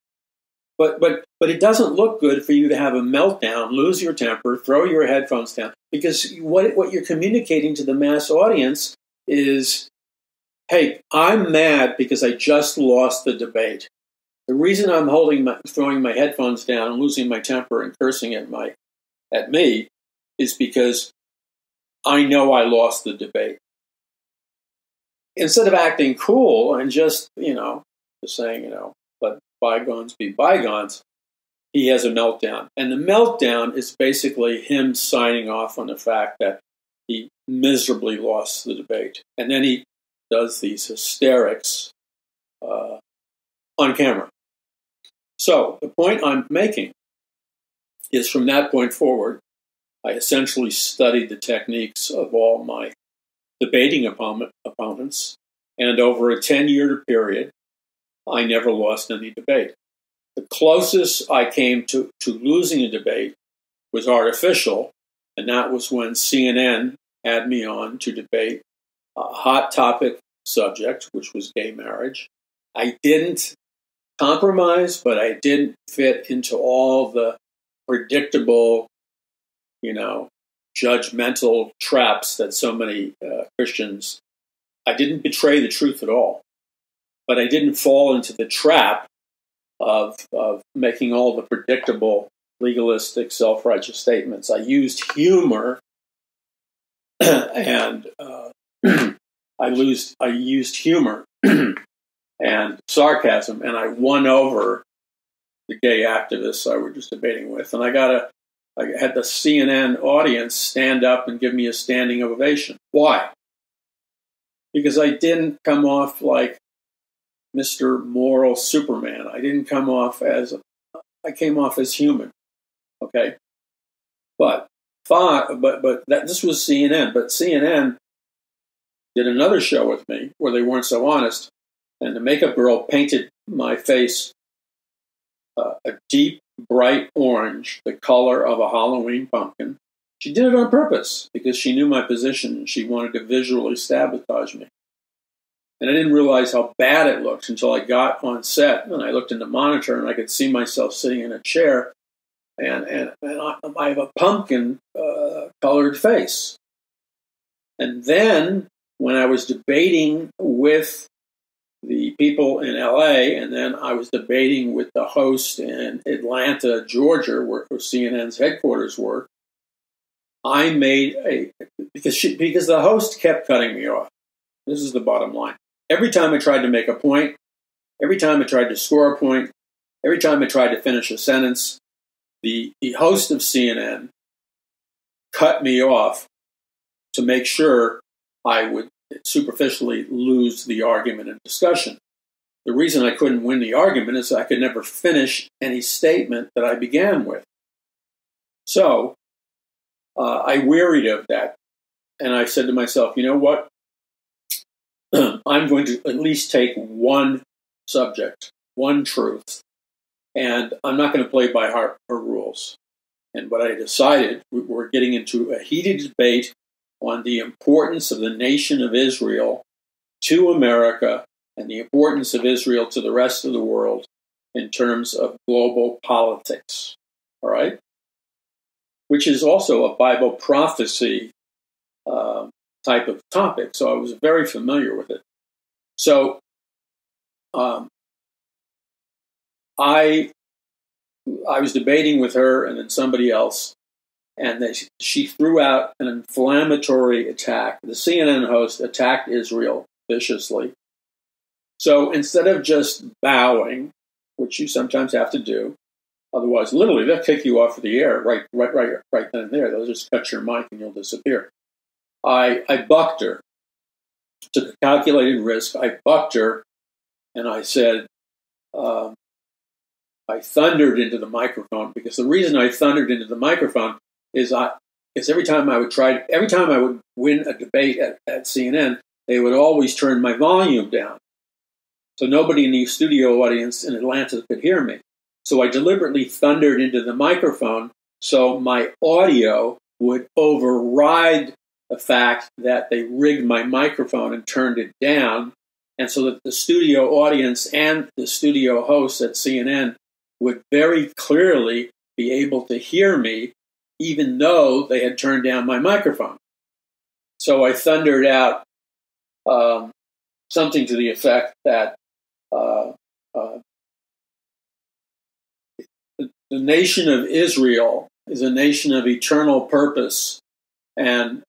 But it doesn't look good for you to have a meltdown, lose your temper, throw your headphones down, because what you're communicating to the mass audience is, hey, I'm mad because I just lost the debate. The reason I'm throwing my headphones down and losing my temper and cursing at me is because I know I lost the debate. Instead of acting cool and just saying, let bygones be bygones, he has a meltdown. And the meltdown is basically him signing off on the fact that he miserably lost the debate. And then he does these hysterics on camera. So the point I'm making is from that point forward, I essentially studied the techniques of all my debating opponents, and over a 10-year period, I never lost any debate. The closest I came to losing a debate was artificial, and that was when CNN had me on to debate a hot topic subject, which was gay marriage. I didn't compromise, but I didn't fit into all the predictable, judgmental traps that so many Christians. I didn't betray the truth at all, but I didn't fall into the trap of making all the predictable, legalistic, self-righteous statements. I used humor, and I used humor and sarcasm, and I won over the gay activists I was just debating with, and I had the CNN audience stand up and give me a standing ovation. Why? Because I didn't come off like Mr. Moral Superman. I didn't come off I came off as human. Okay? But this was CNN. But CNN did another show with me where they weren't so honest, and the makeup girl painted my face a deep, bright orange, the color of a Halloween pumpkin. She did it on purpose because she knew my position and she wanted to visually sabotage me. And I didn't realize how bad it looked until I got on set and I looked in the monitor and I could see myself sitting in a chair and I have a pumpkin colored face. And then when I was debating with the people in LA, and then I was debating with the host in Atlanta, Georgia, where CNN's headquarters were. I made because the host kept cutting me off. This is the bottom line. Every time I tried to make a point, every time I tried to score a point, every time I tried to finish a sentence, the host of CNN cut me off to make sure I would superficially lose the argument and discussion. The reason I couldn't win the argument is I could never finish any statement that I began with. So I wearied of that, and I said to myself, you know what? I'm going to at least take one subject, one truth, and I'm not going to play by heart her rules. And what I decided, we're getting into a heated debate on the importance of the nation of Israel to America and the importance of Israel to the rest of the world in terms of global politics. All right? Which is also a Bible prophecy type of topic. So I was very familiar with it. So I was debating with her and then somebody else, and she threw out an inflammatory attack. The CNN host attacked Israel viciously. So instead of just bowing, which you sometimes have to do, otherwise, literally, they'll kick you off of the air right then and there. They'll just cut your mic and you'll disappear. I bucked her, took a calculated risk. I bucked her, and I said, I thundered into the microphone, because the reason I thundered into the microphone is every time I would win a debate at CNN, they would always turn my volume down. So nobody in the studio audience in Atlanta could hear me. So I deliberately thundered into the microphone so my audio would override the fact that they rigged my microphone and turned it down, and so that the studio audience and the studio hosts at CNN would very clearly be able to hear me, even though they had turned down my microphone. So I thundered out something to the effect that the nation of Israel is a nation of eternal purpose, And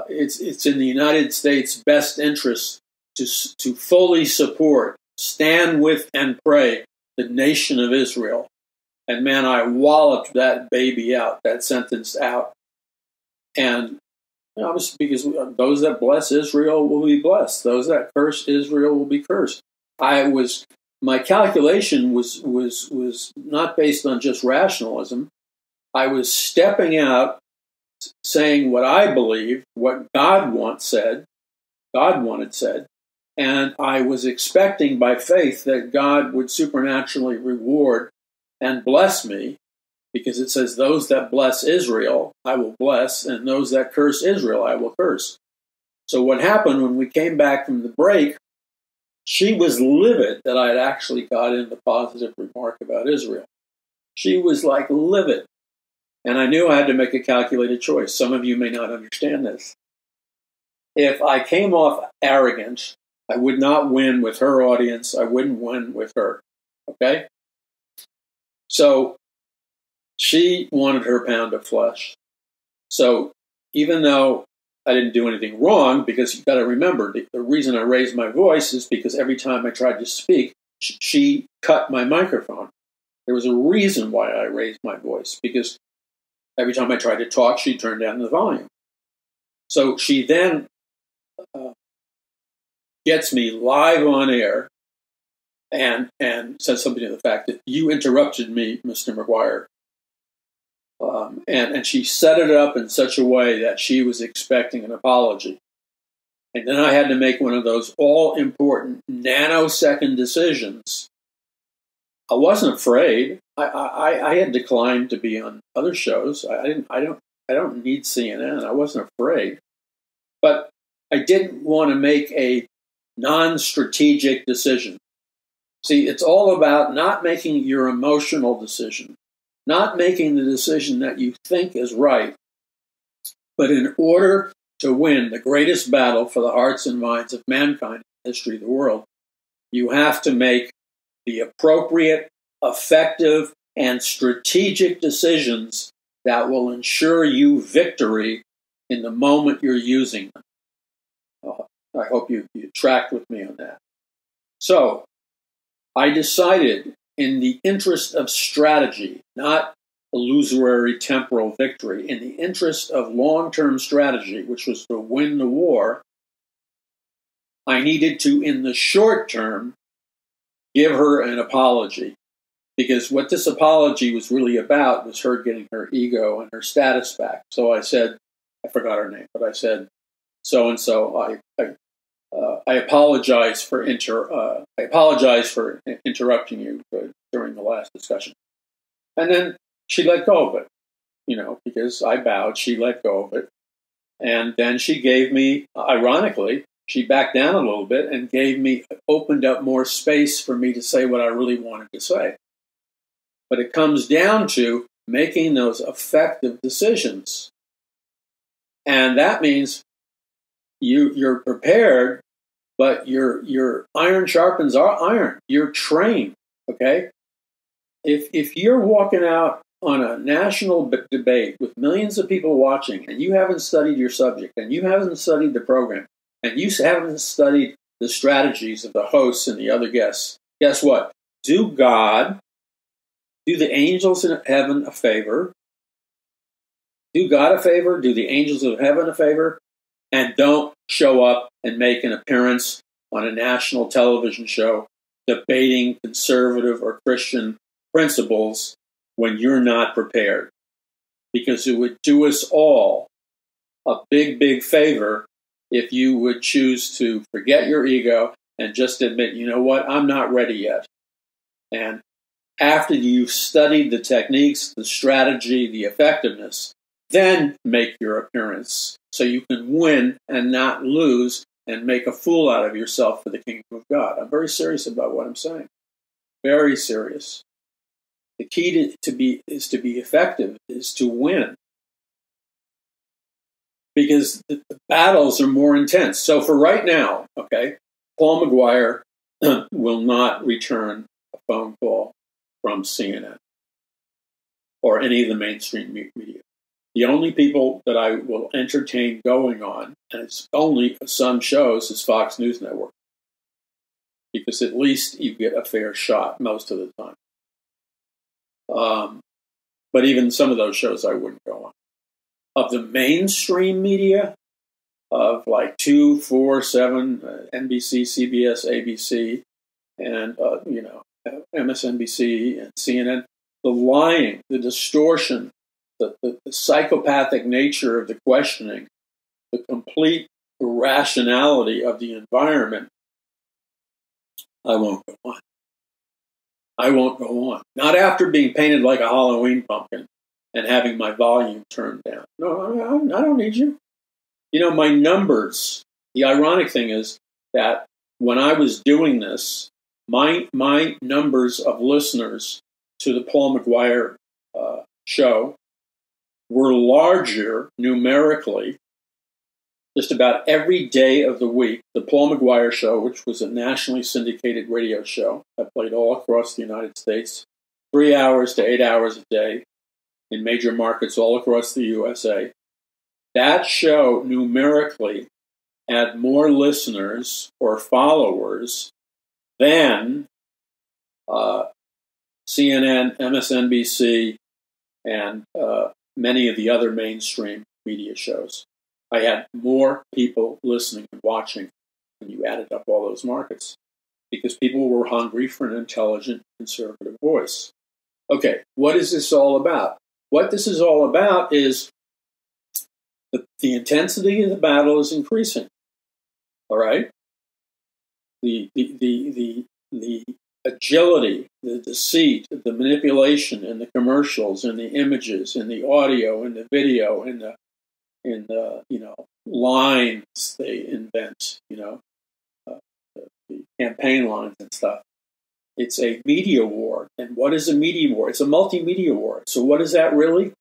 it's in the United States' best interest to fully support, stand with, and pray the nation of Israel. And man, I walloped that baby out, that sentence out. And obviously, because those that bless Israel will be blessed, those that curse Israel will be cursed. My calculation was not based on just rationalism. I was stepping out, saying what I believe, what God wanted said, and I was expecting by faith that God would supernaturally reward and bless me, because it says, those that bless Israel, I will bless, and those that curse Israel, I will curse. So what happened when we came back from the break, she was livid that I had actually got in the positive remark about Israel. She was like livid. And I knew I had to make a calculated choice. Some of you may not understand this. If I came off arrogant, I would not win with her audience. I wouldn't win with her. Okay? So she wanted her pound of flesh. So even though I didn't do anything wrong, because you've got to remember, the reason I raised my voice is because every time I tried to speak, she cut my microphone. There was a reason why I raised my voice, because every time I tried to talk, she turned down the volume. So she then gets me live on air and says something to the fact that you interrupted me, Mr. McGuire. And she set it up in such a way that she was expecting an apology. And then I had to make one of those all-important nanosecond decisions. I wasn't afraid. I had declined to be on other shows. I don't need CNN. I wasn't afraid. But I didn't want to make a non-strategic decision. See, it's all about not making your emotional decision, not making the decision that you think is right. But in order to win the greatest battle for the hearts and minds of mankind in the history of the world, you have to make the appropriate, effective, and strategic decisions that will ensure you victory in the moment you're using them. I hope you tracked with me on that. So, I decided, in the interest of strategy, not illusory temporal victory, in the interest of long-term strategy, which was to win the war, I needed to, in the short term, give her an apology. Because what this apology was really about was her getting her ego and her status back. So I said, I forgot her name, but I said, so-and-so, I apologize for interrupting you during the last discussion. And then she let go of it, because I bowed, she let go of it. And then she gave me, ironically, she backed down a little bit and opened up more space for me to say what I really wanted to say. But it comes down to making those effective decisions. And that means you're prepared, but your iron sharpens iron. You're trained, okay? If you're walking out on a national debate with millions of people watching, and you haven't studied your subject, and you haven't studied the program, and you haven't studied the strategies of the hosts and the other guests, guess what? Do the angels in heaven a favor. Do God a favor. Do the angels of heaven a favor. And don't show up and make an appearance on a national television show debating conservative or Christian principles when you're not prepared. Because it would do us all a big, big favor if you would choose to forget your ego and just admit, you know what, I'm not ready yet. And after you've studied the techniques, the strategy, the effectiveness, then make your appearance so you can win and not lose and make a fool out of yourself for the kingdom of God. I'm very serious about what I'm saying. Very serious. The key to be effective is to win. Because the battles are more intense. So for right now, okay, Paul McGuire will not return a phone call from CNN or any of the mainstream media. The only people that I will entertain going on, and it's only some shows, is Fox News Network. Because at least you get a fair shot most of the time. But even some of those shows I wouldn't go on. Of the mainstream media, of like 2, 4, 7, NBC, CBS, ABC, and MSNBC and CNN, the lying, the distortion, the psychopathic nature of the questioning, the complete irrationality of the environment, I won't go on. I won't go on. Not after being painted like a Halloween pumpkin and having my volume turned down. No, I don't need you. My numbers, the ironic thing is that when I was doing this, my numbers of listeners to the Paul McGuire show were larger numerically just about every day of the week. The Paul McGuire show, which was a nationally syndicated radio show that played all across the United States, 3 hours to 8 hours a day in major markets all across the USA. That show numerically had more listeners or followers than CNN, MSNBC, and many of the other mainstream media shows. I had more people listening and watching when you added up all those markets because people were hungry for an intelligent, conservative voice. Okay, what is this all about? What this is all about is the intensity of the battle is increasing. All right? The agility, the deceit, the manipulation in the commercials, in the images, in the audio, in the video, in the lines they invent, the campaign lines and stuff. It's a media war. And what is a media war? It's a multimedia war. So what is that really?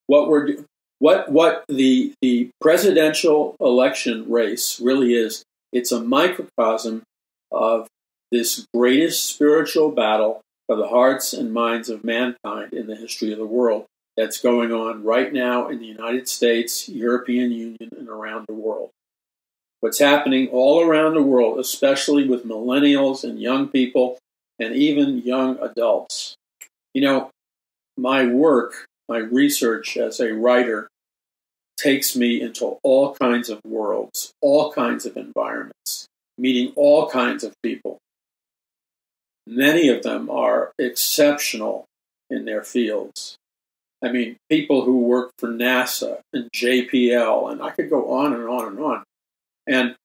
What the presidential election race really is, it's a microcosm of this greatest spiritual battle for the hearts and minds of mankind in the history of the world that's going on right now in the United States, European Union, and around the world. What's happening all around the world, especially with millennials and young people and even young adults. My work, my research as a writer takes me into all kinds of worlds, all kinds of environments, meeting all kinds of people. Many of them are exceptional in their fields. I mean, people who work for NASA and JPL, and I could go on and on and on. And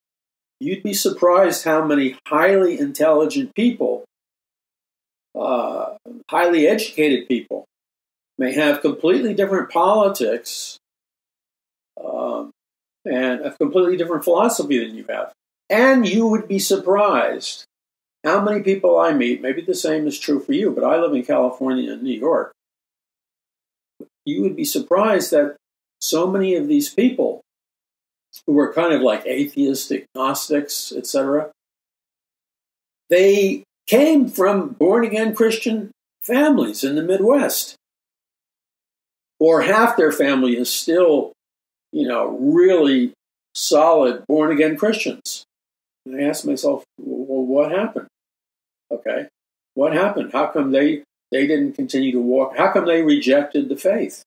you'd be surprised how many highly intelligent people, highly educated people, may have completely different politics and a completely different philosophy than you have. And you would be surprised how many people I meet, maybe the same is true for you, but I live in California and New York. You would be surprised that so many of these people who are kind of like atheists, agnostics, etc., they came from born-again Christian families in the Midwest. Or half their family is still, really solid born-again Christians. And I asked myself, well, what happened? Okay, what happened? How come they didn't continue to walk? How come they rejected the faith?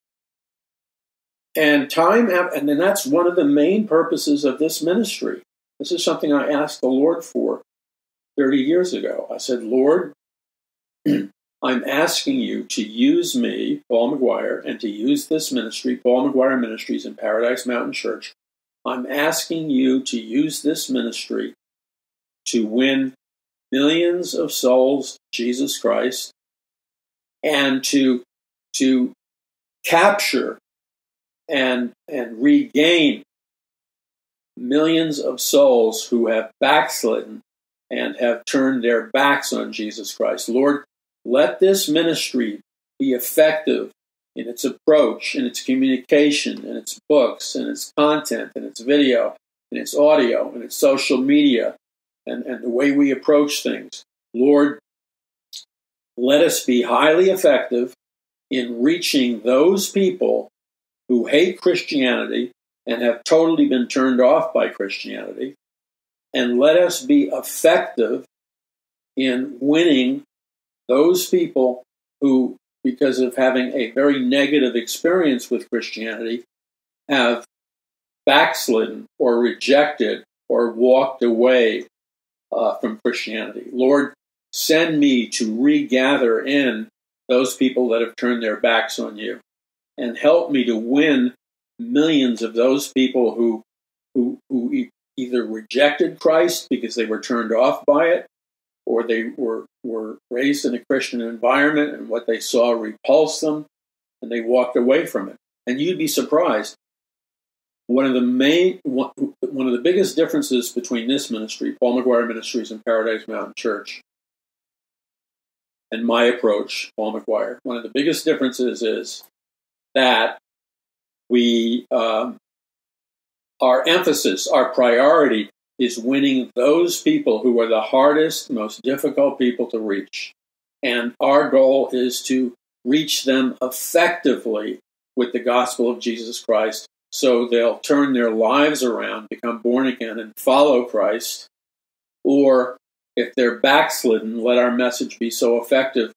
And and then that's one of the main purposes of this ministry. This is something I asked the Lord for 30 years ago. I said, Lord, I'm asking you to use me, Paul McGuire, and to use this ministry, Paul McGuire Ministries in Paradise Mountain Church. I'm asking you to use this ministry to win millions of souls to Jesus Christ and to capture and regain millions of souls who have backslidden and have turned their backs on Jesus Christ. Lord, let this ministry be effective in its approach, in its communication, in its books, in its content, in its video, in its audio, in its social media, and the way we approach things. Lord, let us be highly effective in reaching those people who hate Christianity and have totally been turned off by Christianity, and let us be effective in winning those people who, because of having a very negative experience with Christianity, have backslidden or rejected or walked away from Christianity. Lord, send me to regather in those people that have turned their backs on you, and help me to win millions of those people who either rejected Christ because they were turned off by it, or they were raised in a Christian environment and what they saw repulsed them, and they walked away from it. And you'd be surprised. One of the biggest differences between this ministry, Paul McGuire Ministries and Paradise Mountain Church, and my approach, Paul McGuire, one of the biggest differences is that we, our emphasis, our priority is winning those people who are the hardest, most difficult people to reach. And our goal is to reach them effectively with the gospel of Jesus Christ, so they'll turn their lives around, become born again, and follow Christ. Or if they're backslidden, let our message be so effective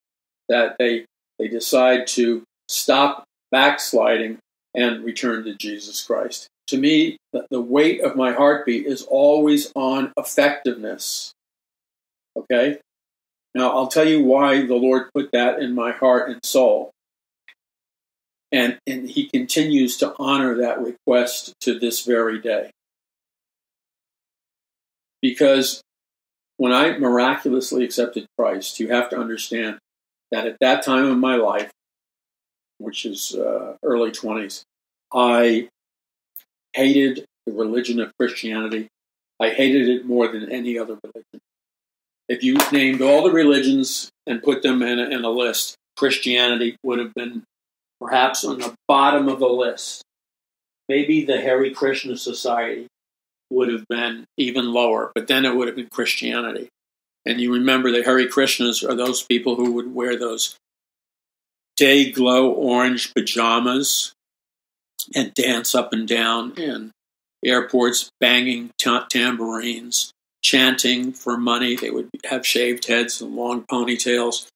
that they decide to stop backsliding and return to Jesus Christ. To me, the weight of my heartbeat is always on effectiveness. Okay? Now, I'll tell you why the Lord put that in my heart and soul. And he continues to honor that request to this very day. Because when I miraculously accepted Christ, you have to understand that at that time of my life, which is early 20s, I hated the religion of Christianity. I hated it more than any other religion. If you named all the religions and put them in a list, Christianity would have been perhaps on the bottom of the list. Maybe the Hare Krishna Society would have been even lower, but then it would have been Christianity. And you remember the Hare Krishnas are those people who would wear those day glow orange pajamas and dance up and down in airports, banging tambourines, chanting for money. They would have shaved heads and long ponytails,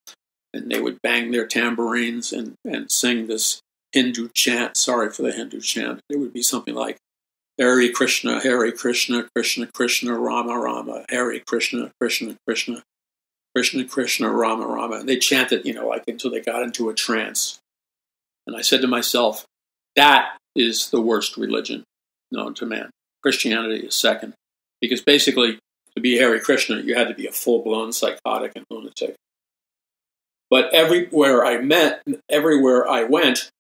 and they would bang their tambourines and sing this Hindu chant. Sorry for the Hindu chant. It would be something like, Hare Krishna, Krishna Krishna, Rama Rama, Hare Krishna, Krishna Krishna, Krishna Krishna, Rama Rama. And they chanted, like until they got into a trance. And I said to myself, that is the worst religion known to man. Christianity is second. Because basically, to be Hare Krishna, you had to be a full-blown psychotic and lunatic. But everywhere I went,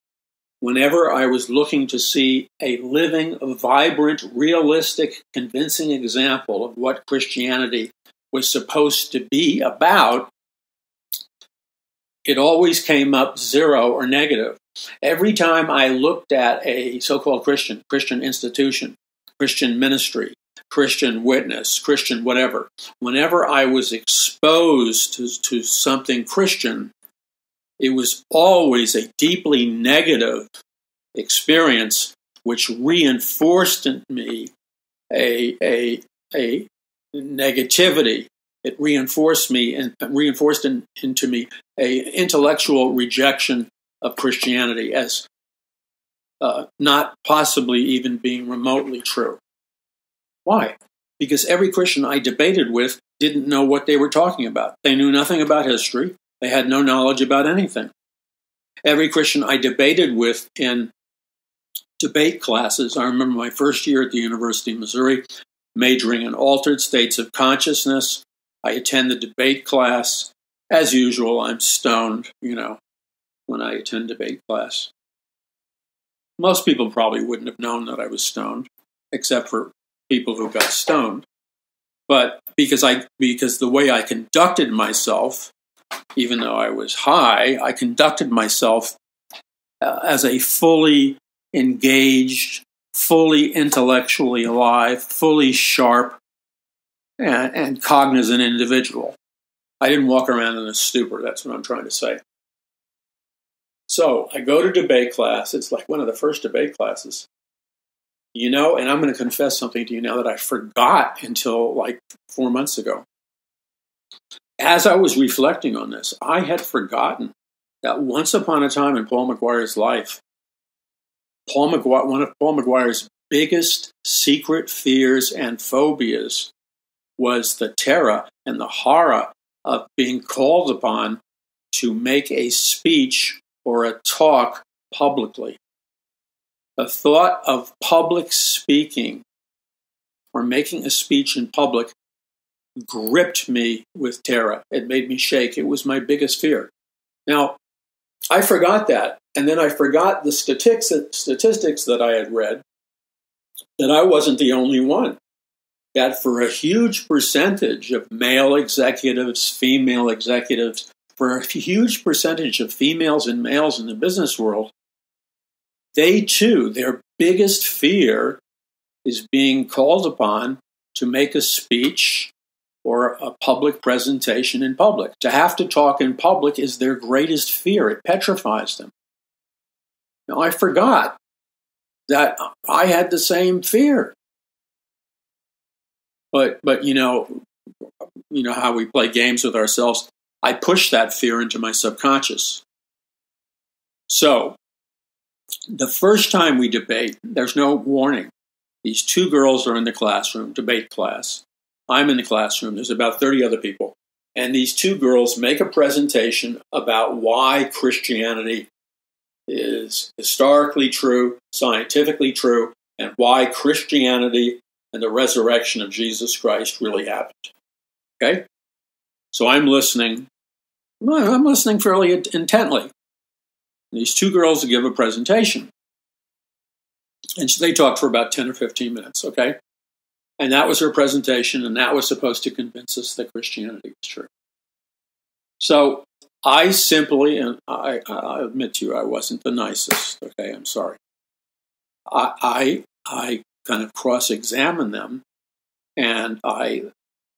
whenever I was looking to see a living, vibrant, realistic, convincing example of what Christianity was supposed to be about, it always came up zero or negative. Every time I looked at a so-called Christian institution, Christian ministry, Christian witness, Christian whatever, whenever I was exposed to something Christian, it was always a deeply negative experience, which reinforced in me a negativity. It reinforced into me a intellectual rejection of Christianity as not possibly even being remotely true. Why? Because every Christian I debated with didn't know what they were talking about. They knew nothing about history. They had no knowledge about anything. Every Christian I debated with in debate classes, I remember my first year at the University of Missouri, majoring in altered states of consciousness. I attend the debate class. As usual, I'm stoned, when I attend debate class. Most people probably wouldn't have known that I was stoned, except for people who got stoned. But because the way I conducted myself, even though I was high, I conducted myself as a fully engaged, fully intellectually alive, fully sharp, and cognizant individual. I didn't walk around in a stupor, that's what I'm trying to say. So I go to debate class. It's like one of the first debate classes. And I'm going to confess something to you now that I forgot until like 4 months ago. As I was reflecting on this, I had forgotten that once upon a time in Paul McGuire's life, one of Paul McGuire's biggest secret fears and phobias was the terror and the horror of being called upon to make a speech or a talk publicly. The thought of public speaking or making a speech in public gripped me with terror. It made me shake. It was my biggest fear. Now, I forgot that. And then I forgot the statistics that I had read, that I wasn't the only one. That for a huge percentage of male executives, female executives, for a huge percentage of females and males in the business world, they too, their biggest fear is being called upon to make a speech or a public presentation in public. To have to talk in public is their greatest fear. It petrifies them. Now, I forgot that I had the same fear. But you know how we play games with ourselves. I pushed that fear into my subconscious. So, the first time we debate, there's no warning. These two girls are in the classroom, debate class. I'm in the classroom. There's about 30 other people. And these two girls make a presentation about why Christianity is historically true, scientifically true, and why Christianity and the resurrection of Jesus Christ really happened. Okay? So I'm listening. I'm listening fairly intently. These two girls give a presentation. And they talked for about 10 or 15 minutes, okay? And that was her presentation, and that was supposed to convince us that Christianity was true. So I simply, and I admit to you, I wasn't the nicest, okay? I'm sorry. I kind of cross-examined them, and I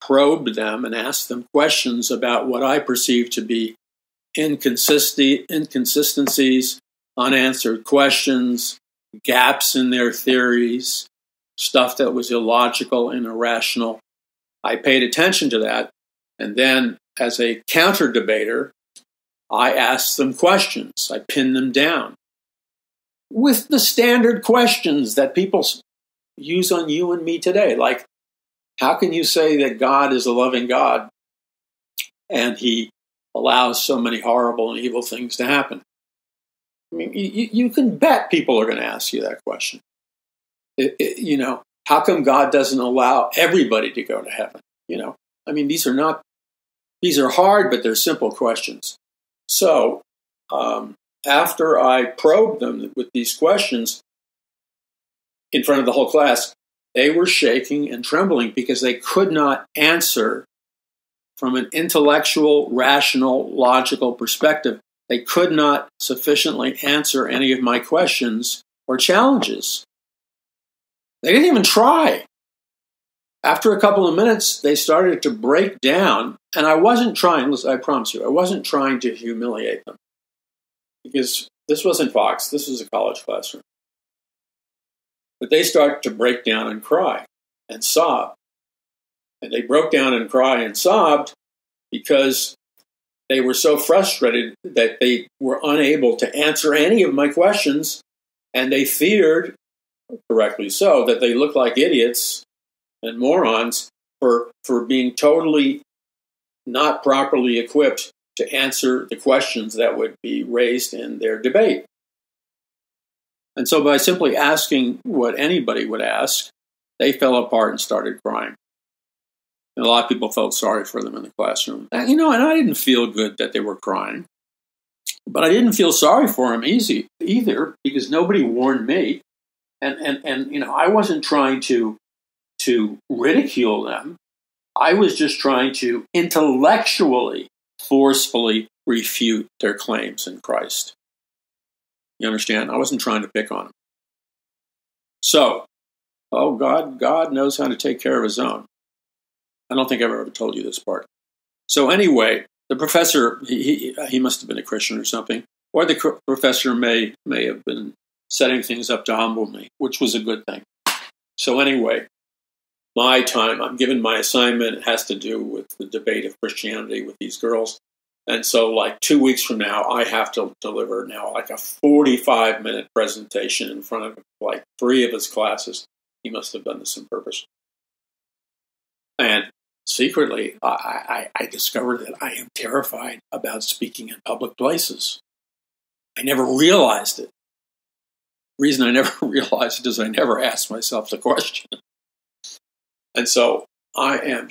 probed them and asked them questions about what I perceived to be inconsistencies, unanswered questions, gaps in their theories, stuff that was illogical and irrational. I paid attention to that, and then as a counter-debater, I asked them questions. I pinned them down with the standard questions that people use on you and me today, like, how can you say that God is a loving God and he allows so many horrible and evil things to happen? I mean, you can bet people are going to ask you that question. How come God doesn't allow everybody to go to heaven? I mean, these are hard, but they're simple questions. So after I probed them with these questions in front of the whole class, they were shaking and trembling because they could not answer from an intellectual, rational, logical perspective. They could not sufficiently answer any of my questions or challenges. They didn't even try. After a couple of minutes, they started to break down, and I wasn't trying, I promise you, I wasn't trying to humiliate them. Because this wasn't Fox, this was a college classroom. But they started to break down and cry and sob. And they broke down and cried and sobbed because they were so frustrated that they were unable to answer any of my questions, and they feared, correctly so, that they looked like idiots and morons for being totally not properly equipped to answer the questions that would be raised in their debate. And so by simply asking what anybody would ask, they fell apart and started crying. And a lot of people felt sorry for them in the classroom. And I didn't feel good that they were crying. But I didn't feel sorry for them either, because nobody warned me. And I wasn't trying to ridicule them. I was just trying to intellectually, forcefully refute their claims in Christ. You understand? I wasn't trying to pick on them. So, God knows how to take care of his own. I don't think I've ever told you this part. So anyway, the professor, he must have been a Christian or something. Or the professor may have been setting things up to humble me, which was a good thing. So anyway, my time, I'm given my assignment. It has to do with the debate of Christianity with these girls. And so like 2 weeks from now, I have to deliver now like a 45-minute presentation in front of like 3 of his classes. He must have done this on purpose. And secretly, I discovered that I am terrified about speaking in public places. I never realized it. The reason I never realized it is I never asked myself the question. And so I'm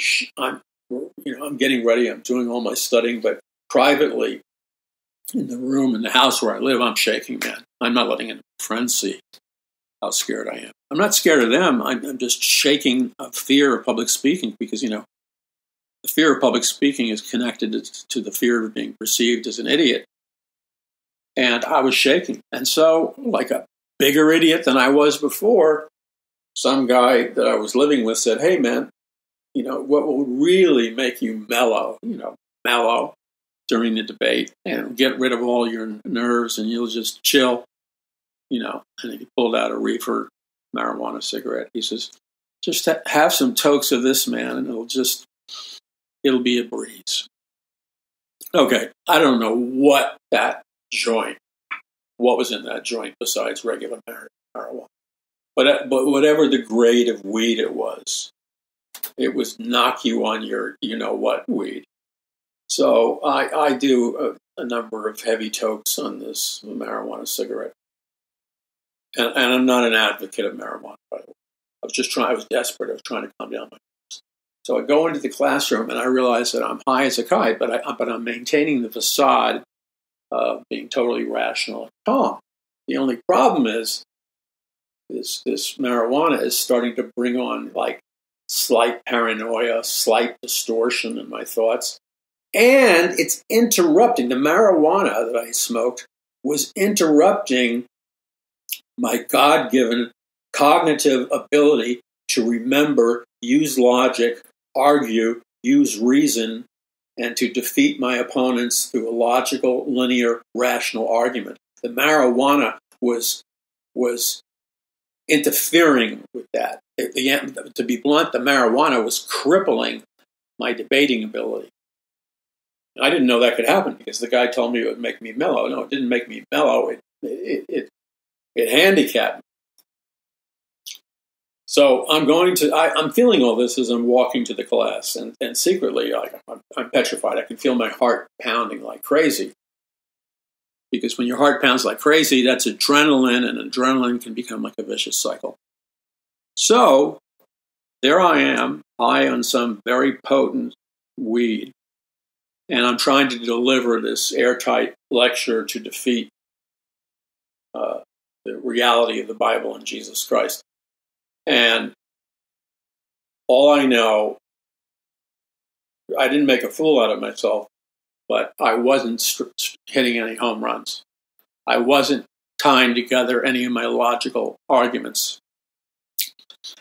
getting ready. I'm doing all my studying, but privately in the room in the house where I live, I'm shaking, man. I'm not letting any friends see how scared I am. I'm not scared of them. I'm just shaking of fear of public speaking because, the fear of public speaking is connected to the fear of being perceived as an idiot. And I was shaking. And so, like a bigger idiot than I was before, some guy that I was living with said, hey, man, what will really make you mellow during the debate and get rid of all your nerves and you'll just chill, and he pulled out a reefer marijuana cigarette. He says, just have some tokes of this, man, and it'll be a breeze. Okay, I don't know what was in that joint besides regular marijuana. But whatever the grade of weed it was knock you on your you-know-what weed. So I do a number of heavy tokes on this marijuana cigarette. And I'm not an advocate of marijuana, by the way. I was desperate. I was trying to calm down my nerves. So I go into the classroom and I realize that I'm high as a kite, but I'm maintaining the facade of being totally rational and calm. The only problem is this marijuana is starting to bring on like slight paranoia, slight distortion in my thoughts. And it's interrupting. The marijuana that I smoked was interrupting my God-given cognitive ability to remember, use logic, argue, use reason, and to defeat my opponents through a logical, linear, rational argument. The marijuana was interfering with that. To be blunt, the marijuana was crippling my debating ability. I didn't know that could happen because the guy told me it would make me mellow. No, it didn't make me mellow. It handicapped me. So I'm feeling all this as I'm walking to the class, and secretly, I'm petrified. I can feel my heart pounding like crazy. Because when your heart pounds like crazy, that's adrenaline, and adrenaline can become like a vicious cycle. So there I am, high on some very potent weed, and I'm trying to deliver this airtight lecture to defeat the reality of the Bible and Jesus Christ. And all I know, I didn't make a fool out of myself, but I wasn't hitting any home runs. I wasn't tying together any of my logical arguments.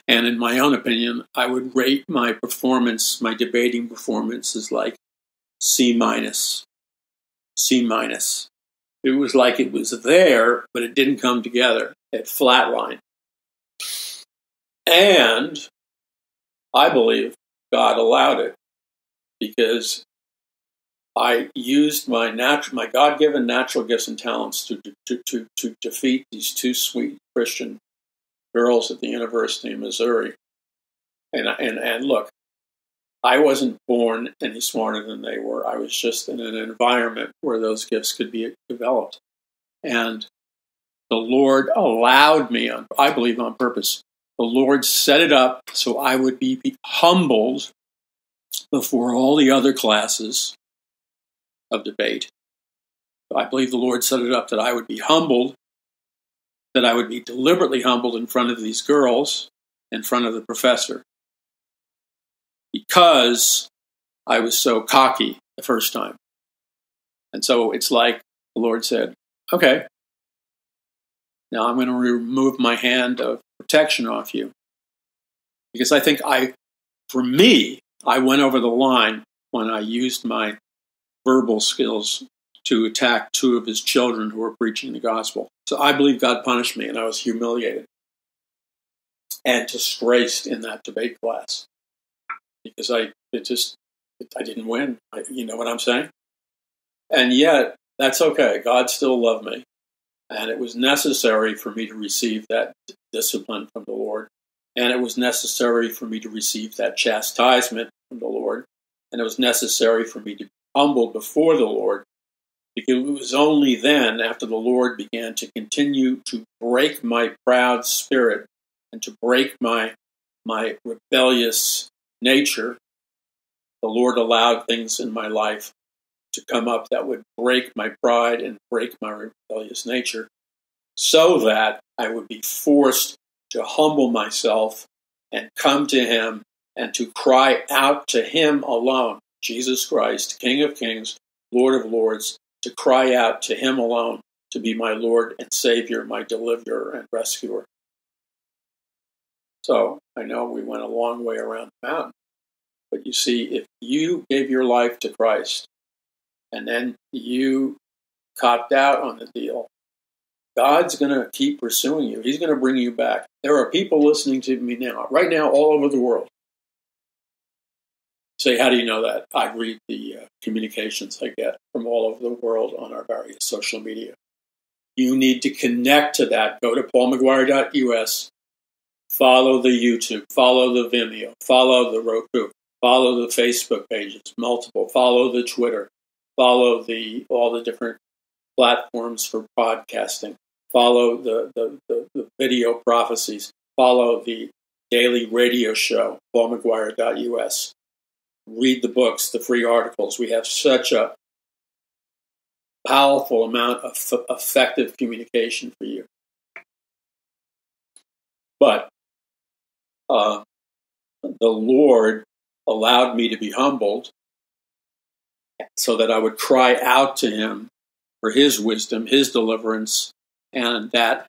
And in my own opinion, I would rate my performance, my debating performance, as like C minus. It was like it was there, but it didn't come together. It flatlined. And I believe God allowed it because I used my God-given natural gifts and talents to defeat these 2 sweet Christian girls at the University of Missouri. And look, I wasn't born any smarter than they were. I was just in an environment where those gifts could be developed. And the Lord allowed me, I believe on purpose, the Lord set it up so I would be humbled before all the other classes of debate. I believe the Lord set it up that I would be humbled, that I would be deliberately humbled in front of these girls, in front of the professor, because I was so cocky the first time. And so it's like the Lord said, okay, now I'm going to remove my hand of protection off you. Because I think I went over the line when I used my verbal skills to attack two of his children who were preaching the gospel. So I believe God punished me, and I was humiliated and disgraced in that debate class because I didn't win. You know what I'm saying? And yet, that's okay. God still loved me. And it was necessary for me to receive that discipline from the Lord. And it was necessary for me to receive that chastisement from the Lord. And it was necessary for me to be humbled before the Lord. Because it was only then, after the Lord began to continue to break my proud spirit and to break my rebellious nature, the Lord allowed things in my life to come up that would break my pride and break my rebellious nature, so that I would be forced to humble myself and come to him and to cry out to him alone, Jesus Christ, King of Kings, Lord of Lords, to cry out to him alone to be my Lord and Savior, my deliverer and rescuer. So I know we went a long way around the mountain, but you see, if you gave your life to Christ, and then you copped out on the deal, God's going to keep pursuing you. He's going to bring you back. There are people listening to me now, right now, all over the world. Say, how do you know that? I read the communications I get from all over the world on our various social media. You need to connect to that. Go to paulmcguire.us, follow the YouTube, follow the Vimeo, follow the Roku, follow the Facebook pages, multiple, follow the Twitter, follow all the different platforms for podcasting, follow the video prophecies, follow the daily radio show, paulmcguire.us. Read the books, the free articles. We have such a powerful amount of effective communication for you. But the Lord allowed me to be humbled so that I would cry out to him for his wisdom, his deliverance, and that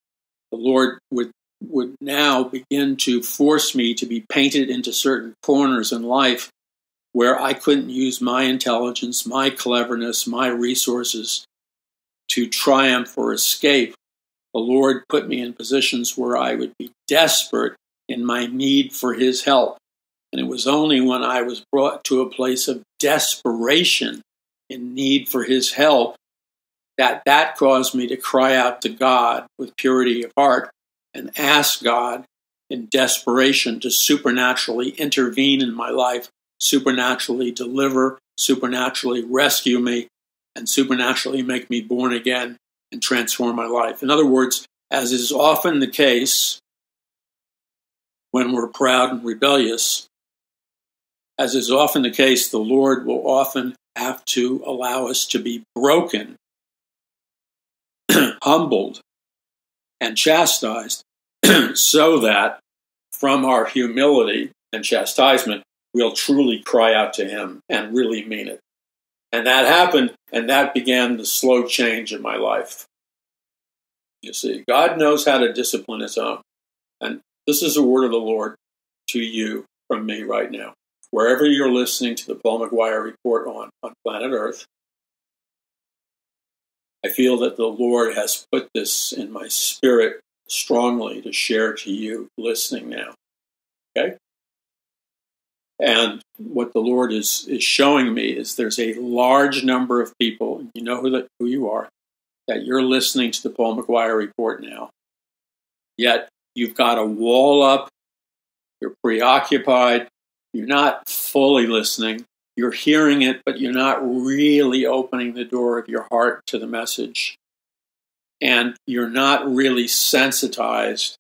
the Lord would now begin to force me to be painted into certain corners in life where I couldn't use my intelligence, my cleverness, my resources to triumph or escape. The Lord put me in positions where I would be desperate in my need for his help. And it was only when I was brought to a place of desperation in need for his help that caused me to cry out to God with purity of heart and ask God in desperation to supernaturally intervene in my life, supernaturally deliver, supernaturally rescue me, and supernaturally make me born again and transform my life. In other words, as is often the case when we're proud and rebellious, as is often the case, the Lord will often have to allow us to be broken, humbled, and chastised so that from our humility and chastisement, we'll truly cry out to him and really mean it. And that happened, and that began the slow change in my life. You see, God knows how to discipline his own. And this is a word of the Lord to you from me right now. Wherever you're listening to the Paul McGuire Report on planet Earth, I feel that the Lord has put this in my spirit strongly to share to you listening now. Okay? And what the Lord is showing me is there's a large number of people, you know who you are, that you're listening to the Paul McGuire Report now. Yet you've got a wall up, you're preoccupied, you're not fully listening, you're hearing it, but you're not really opening the door of your heart to the message. And you're not really sensitized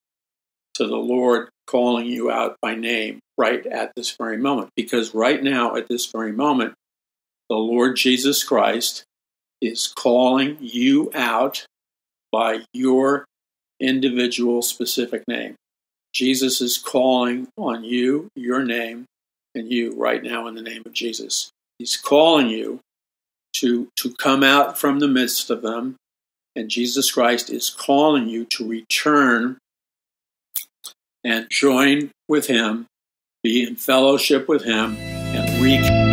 to the Lord calling you out by name right at this very moment. Because right now, at this very moment, the Lord Jesus Christ is calling you out by your individual specific name. Jesus is calling on you, your name, and you right now in the name of Jesus. He's calling you to come out from the midst of them, and Jesus Christ is calling you to return and join with him, be in fellowship with him, and reconnect